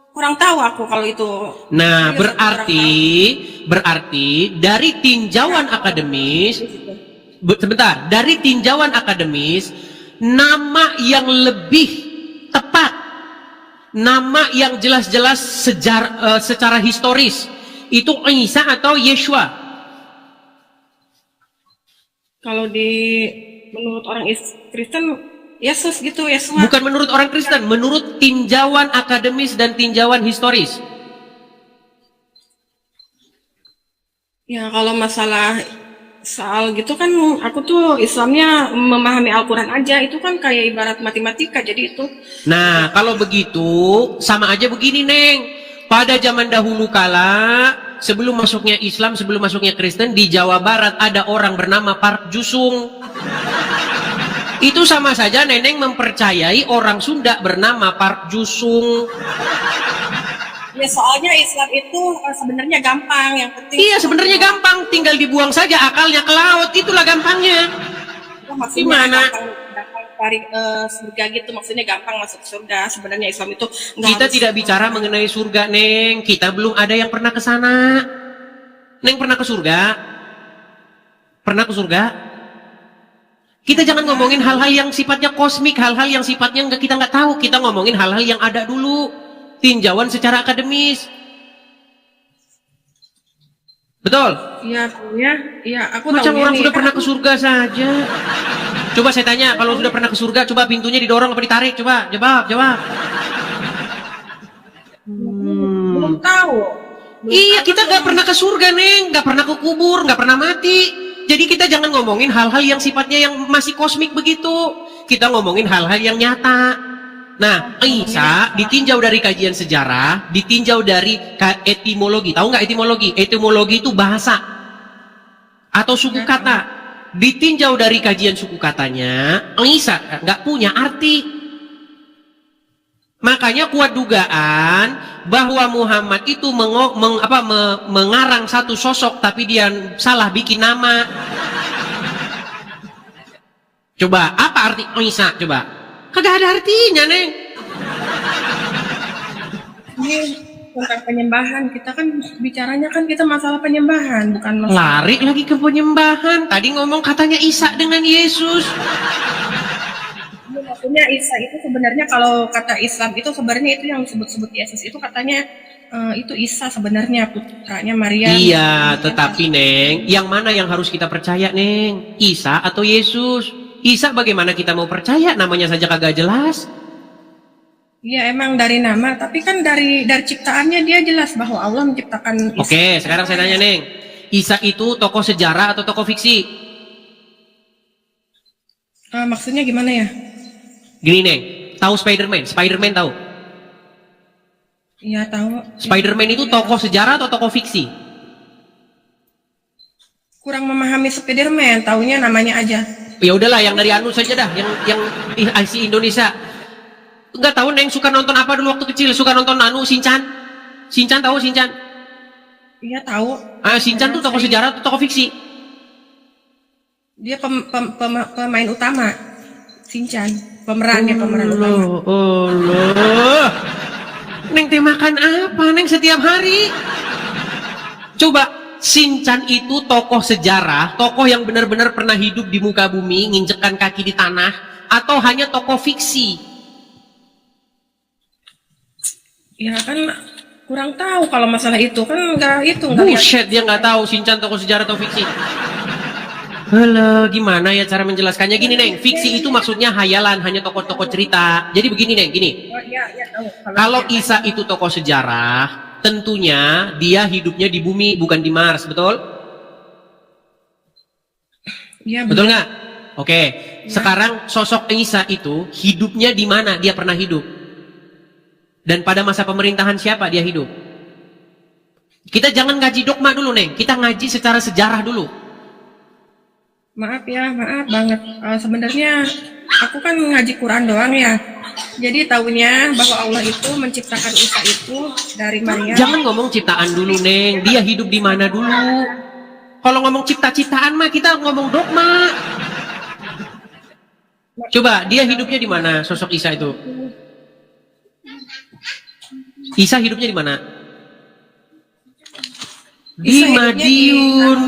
kurang tahu aku kalau itu. Nah, berarti berarti dari tinjauan akademis, sebentar, dari tinjauan akademis, nama yang lebih tepat, nama yang jelas-jelas secara historis, itu Isa atau Yeshua? Kalau menurut orang Kristen, Yesus gitu, Yesus. Bukan menurut orang Kristen, menurut tinjauan akademis dan tinjauan historis. Ya kalau masalah soal gitu kan, aku tuh Islamnya memahami Al-Quran aja, itu kan kayak ibarat matematika, jadi itu. Nah, kalau begitu, sama aja begini, Neng. Pada zaman dahulu kala, sebelum masuknya Islam, sebelum masuknya Kristen, di Jawa Barat ada orang bernama Park Jusung. Itu sama saja Neneng mempercayai orang Sunda bernama Park Jusung. Ya soalnya Islam itu sebenarnya gampang, yang penting. Iya, sebenarnya gampang, tinggal dibuang saja akalnya ke laut, itulah gampangnya. Gimana? Gampang cari surga gitu, maksudnya gampang masuk surga. Sebenarnya Islam itu Kita tidak bicara mengenai surga, Neng. Kita belum ada yang pernah ke sana. Neng pernah ke surga? Pernah ke surga? Kita jangan ngomongin hal-hal yang sifatnya kosmik, hal-hal yang sifatnya kita nggak tahu. Kita ngomongin hal-hal yang ada dulu, tinjauan secara akademis. Betul? Iya, aku Macam tahu orang ini. sudah pernah ke surga saja. Coba saya tanya, kalau sudah pernah ke surga, coba pintunya didorong apa ditarik? Coba, jawab. Belum tahu. Iya, kita nggak pernah ke surga, Neng, nggak pernah ke kubur, nggak pernah mati. Jadi kita jangan ngomongin hal-hal yang sifatnya yang masih kosmik begitu. Kita ngomongin hal-hal yang nyata. Nah, Isa ditinjau dari kajian sejarah, ditinjau dari etimologi. Tahu nggak etimologi? Etimologi itu bahasa atau suku kata. Ditinjau dari kajian suku katanya, Isa nggak punya arti. Makanya kuat dugaan bahwa Muhammad itu mengarang satu sosok tapi dia salah bikin nama. Coba, apa arti Isa? Coba. Kagak ada artinya, Neng. Ini tentang penyembahan. Kita kan bicaranya kan kita masalah penyembahan, bukan masalah. Lari lagi ke penyembahan. Tadi ngomong katanya Isa dengan Yesus. Maksudnya Isa itu sebenarnya kalau kata Islam itu sebenarnya itu yang disebut-sebut Yesus itu katanya itu Isa sebenarnya putranya Maria. Iya, tetapi Neng, yang mana yang harus kita percaya, Neng? Isa atau Yesus? Isa bagaimana kita mau percaya? Namanya saja kagak jelas. Iya emang dari nama, tapi kan dari ciptaannya dia jelas bahwa Allah menciptakan Isa. Oke, sekarang saya tanya, Neng. Isa itu tokoh sejarah atau tokoh fiksi? Maksudnya gimana ya? Gini, Neng, tahu Spider-Man? Spider-Man tahu? Iya tahu. Spider-Man itu tokoh sejarah atau tokoh fiksi? Kurang memahami Spider-Man, taunya namanya aja. Ya udahlah, yang dari Anu saja dah, yang IC Indonesia. Enggak tahu, Neng, suka nonton apa dulu waktu kecil? Suka nonton Anu, Shinchan? Shinchan tahu Shinchan? Iya tahu. Shinchan tuh tokoh sejarah atau tokoh fiksi? Dia pemain utama. Shinchan, pemeran utama. Allah. Neng teh makan apa, Neng, setiap hari? Coba, Shinchan itu tokoh sejarah, tokoh yang benar-benar pernah hidup di muka bumi, nginjekkan kaki di tanah, atau hanya tokoh fiksi? Ya kan kurang tahu kalau masalah itu kan nggak Buset, dia nggak tahu Shinchan tokoh sejarah atau fiksi. Alah, gimana ya cara menjelaskannya? Gini, Neng, fiksi itu maksudnya hayalan, hanya tokoh-tokoh cerita. Jadi begini, Neng, gini. Kalau Isa itu tokoh sejarah, tentunya dia hidupnya di bumi, bukan di Mars, betul? Iya, betul nggak? Oke. Sekarang sosok Isa itu hidupnya di mana dia pernah hidup? Dan pada masa pemerintahan siapa dia hidup? Kita jangan ngaji dogma dulu, Neng. Kita ngaji secara sejarah dulu. Maaf banget. Sebenarnya aku kan ngaji Quran doang ya. Jadi tahunya bahwa Allah itu menciptakan Isa itu dari Maria. Jangan ngomong ciptaan dulu, Neng. Dia hidup di mana dulu? Kalau ngomong cipta-ciptaan mah kita ngomong dogma. Coba, dia hidupnya di mana sosok Isa itu? Isa hidupnya di mana? Di Madiun.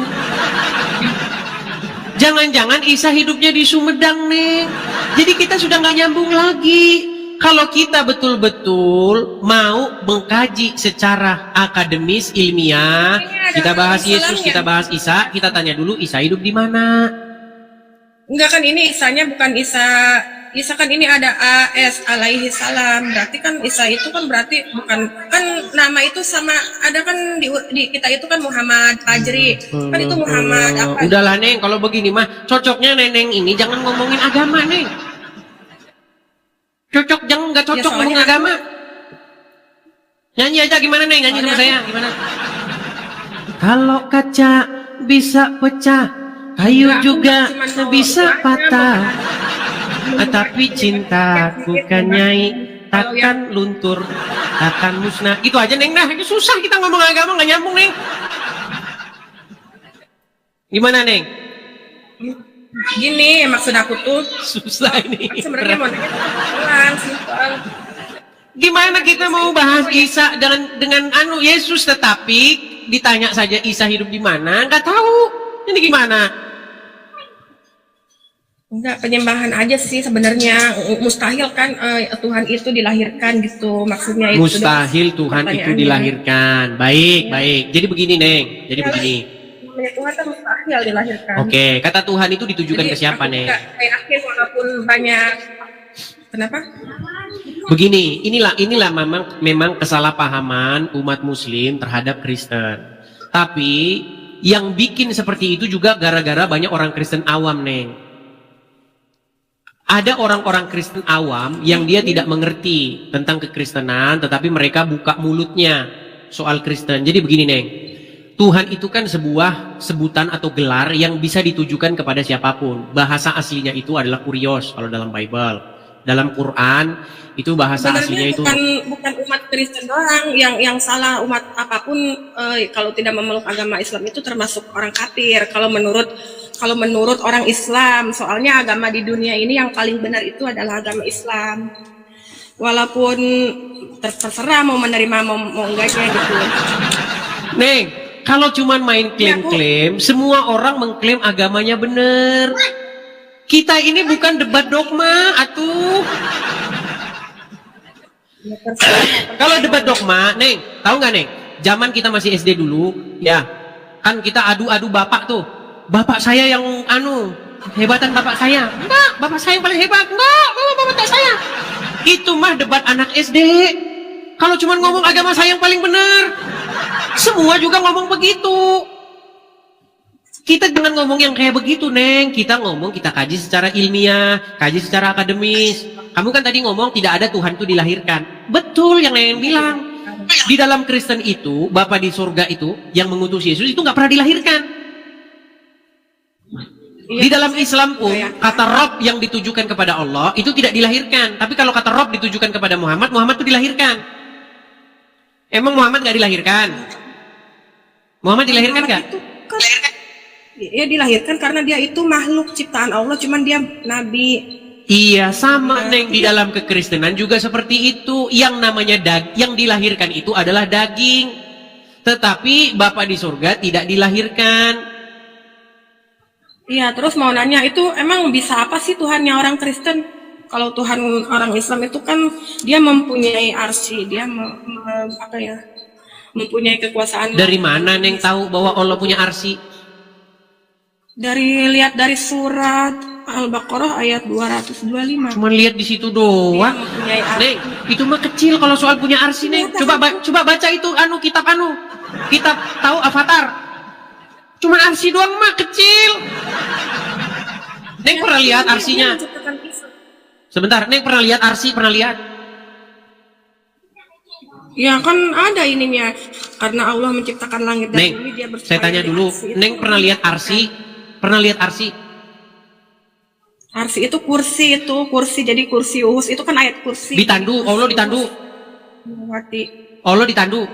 Jangan-jangan Isa hidupnya di Sumedang, Neng. Jadi kita sudah nggak nyambung lagi. Kalau kita betul-betul mau mengkaji secara akademis, ilmiah, kita bahas Yesus, kita bahas Isa, kita tanya dulu Isa hidup di mana? Enggak kan ini Isanya bukan Isa. Isa kan ini ada AS alaihi salam. Berarti kan Isa itu kan berarti bukan kan nama itu sama ada kan di kita itu kan Muhammad Fajri. Kan itu Muhammad apa? Udahlah Neng, kalau begini mah cocoknya Neneng ini jangan ngomongin agama, Neng. Cocok, jangan nggak cocok ngomongin agama. Nyanyi aja gimana Neng? Nyanyi sama saya gimana? Kalau kaca bisa pecah, kayu juga bisa patah. Tapi cintaku kan Nyai takkan luntur, takkan musnah. Itu aja Neng, dah itu susah kita ngomong agama nggak nyambung Neng. Gimana Neng? Gini maksud aku tuh susah ini. Sebenarnya mau nanya pelan, simpel. Gimana kita mau bahas Isa dengan anu Yesus tetapi ditanya saja Isa hidup di mana nggak tahu. Ini gimana? Enggak, penyembahan aja sih sebenarnya. Mustahil kan Tuhan itu dilahirkan gitu maksudnya itu. Mustahil Tuhan itu dilahirkan. Baik, baik. Jadi begini Neng. Jadi begini. Tuhan kan mustahil dilahirkan. Oke, kata Tuhan itu ditujukan ke siapa Neng? Saya yakin walaupun banyak. Kenapa? Begini, inilah memang kesalahpahaman umat Muslim terhadap Kristen. Tapi yang bikin seperti itu juga gara-gara banyak orang Kristen awam Neng. Ada orang-orang Kristen awam yang dia tidak mengerti tentang kekristenan, tetapi mereka buka mulutnya soal Kristen. Jadi begini Neng, Tuhan itu kan sebuah sebutan atau gelar yang bisa ditujukan kepada siapapun. Bahasa aslinya itu adalah kurios kalau dalam Bible. Dalam Quran itu bahasa aslinya itu bukan umat Kristen doang yang salah, umat apapun kalau tidak memeluk agama Islam itu termasuk orang kafir. Kalau menurut orang Islam, soalnya agama di dunia ini yang paling benar itu adalah agama Islam. Walaupun terserah mau menerima mau enggaknya gitu. Neng, kalau cuman main klaim-klaim, semua orang mengklaim agamanya benar. Kita ini bukan debat dogma, atuh. Kalau debat dogma, Neng, tahu nggak Neng? Zaman kita masih SD dulu, ya, kan kita adu-adu bapak tuh. Bapak saya yang hebatan bapak saya. Enggak, bapak saya yang paling hebat. Enggak, bapak saya. Itu mah debat anak SD. Kalau cuma ngomong agama saya yang paling benar, semua juga ngomong begitu. Kita jangan ngomong yang kayak begitu, Neng. Kita ngomong, kita kaji secara ilmiah, kaji secara akademis. Kamu kan tadi ngomong tidak ada Tuhan itu dilahirkan. Betul yang Neng bilang. Di dalam Kristen itu, Bapa di surga itu yang mengutus Yesus itu nggak pernah dilahirkan. Di dalam Islam pun kata Rob yang ditujukan kepada Allah itu tidak dilahirkan. Tapi kalau kata Rob ditujukan kepada Muhammad, Muhammad itu dilahirkan. Emang Muhammad nggak dilahirkan? Muhammad dilahirkan nggak? Ya dilahirkan karena dia itu makhluk ciptaan Allah, cuman dia nabi. Iya sama Neng, di dalam kekristenan juga seperti itu. Yang namanya yang dilahirkan itu adalah daging. Tetapi Bapa di surga tidak dilahirkan. Iya, terus mau nanya itu emang bisa apa sih Tuhannya orang Kristen? Kalau Tuhan orang Islam itu kan dia mempunyai arsy, dia mempunyai kekuasaan. Dari mana Neng tahu bahwa Allah punya arsy? Lihat dari surat Al-Baqarah ayat 225. Cuman lihat di situ doang. Neng, itu mah kecil kalau soal punya arsy Neng. Coba baca itu kitab tahu Avatar. Cuman arsy doang mah kecil. Neng pernah lihat arsinya? Sebentar, Neng pernah lihat arsy? Pernah lihat? Ya kan ada ininya. Karena Allah menciptakan langit dan Neng, bumi, dia saya tanya dulu, Neng pernah lihat arsy? Pernah lihat arsy? Arsy itu kursi, jadi kursi uhus itu kan ayat kursi. Ditandu, Allah ditandu. Allah ditandu.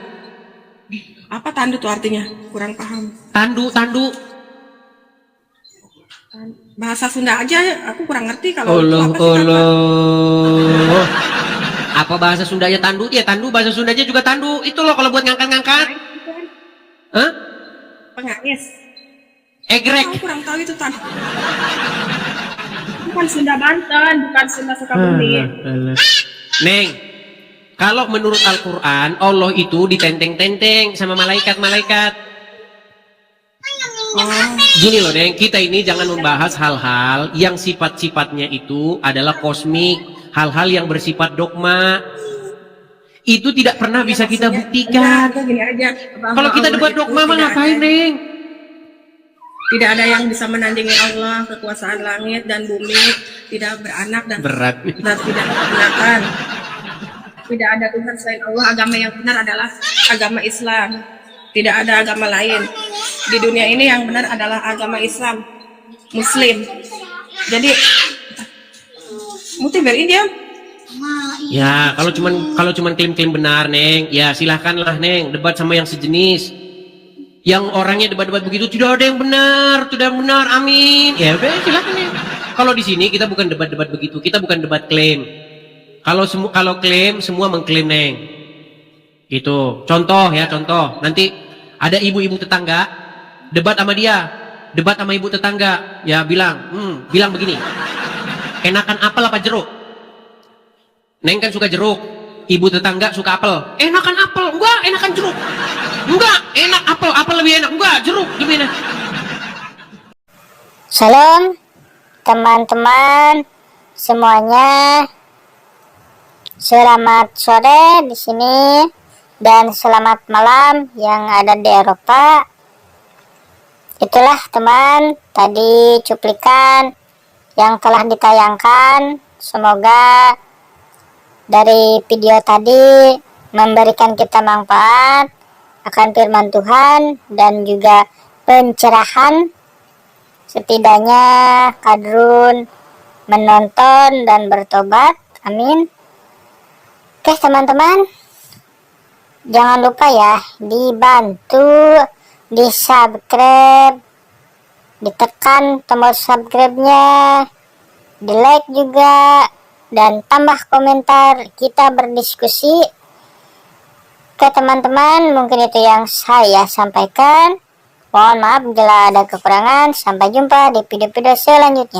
Apa tandu tuh artinya? Kurang paham. Tandu. Bahasa Sunda aja aku kurang ngerti kalau Allah. Apa bahasa Sundanya tandu? Ya tandu, bahasa Sundanya juga tandu. Itu loh kalau buat ngangkat-ngangkat. Hah? Pengais. Egrek. Aku kurang tahu itu Tan. Bukan Sunda Banten, bukan Sunda Sukabumi. Neng, kalau menurut Al-Quran, Allah itu ditenteng-tenteng sama malaikat-malaikat. Gini loh Neng, kita ini jangan membahas hal-hal yang sifat-sifatnya itu adalah kosmik, hal-hal yang bersifat dogma. Itu tidak pernah bisa kita buktikan. Gini aja, Kalau kita debat dogma mah ngapain Neng? Tidak ada yang bisa menandingi Allah, kekuasaan langit dan bumi, tidak beranak dan Berat. tidak digunakan. Tidak ada Tuhan selain Allah. Agama yang benar adalah agama Islam. Tidak ada agama lain. Di dunia ini yang benar adalah agama Islam, Muslim. Jadi, muti beri dia. Ya, kalau cuman klaim-klaim benar, Neng, ya silahkanlah Neng debat sama yang sejenis. Yang orangnya debat-debat begitu tidak ada yang benar, amin. Ya udah silahkan Neng. Kalau di sini kita bukan debat-debat begitu, kita bukan debat klaim. Kalau klaim semua mengklaim Neng. Gitu. Contoh. Nanti ada ibu-ibu tetangga debat sama dia, debat sama ibu tetangga, ya bilang begini. Enakan apel apa jeruk? Neng kan suka jeruk, ibu tetangga suka apel. Enakan apel, enggak, enakan jeruk. Enggak, enak apel lebih enak. Enggak, jeruk lebih enak. Shalom teman-teman semuanya. Selamat sore di sini dan selamat malam yang ada di Eropa. Itulah teman tadi cuplikan yang telah ditayangkan. Semoga dari video tadi memberikan kita manfaat akan firman Tuhan dan juga pencerahan. Setidaknya kadrun menonton dan bertobat. Amin. Oke teman-teman, jangan lupa ya dibantu di subscribe, ditekan tombol subscribe-nya, di like juga, dan tambah komentar, kita berdiskusi. Oke teman-teman, mungkin itu yang saya sampaikan. Mohon maaf bila ada kekurangan. Sampai jumpa di video-video selanjutnya.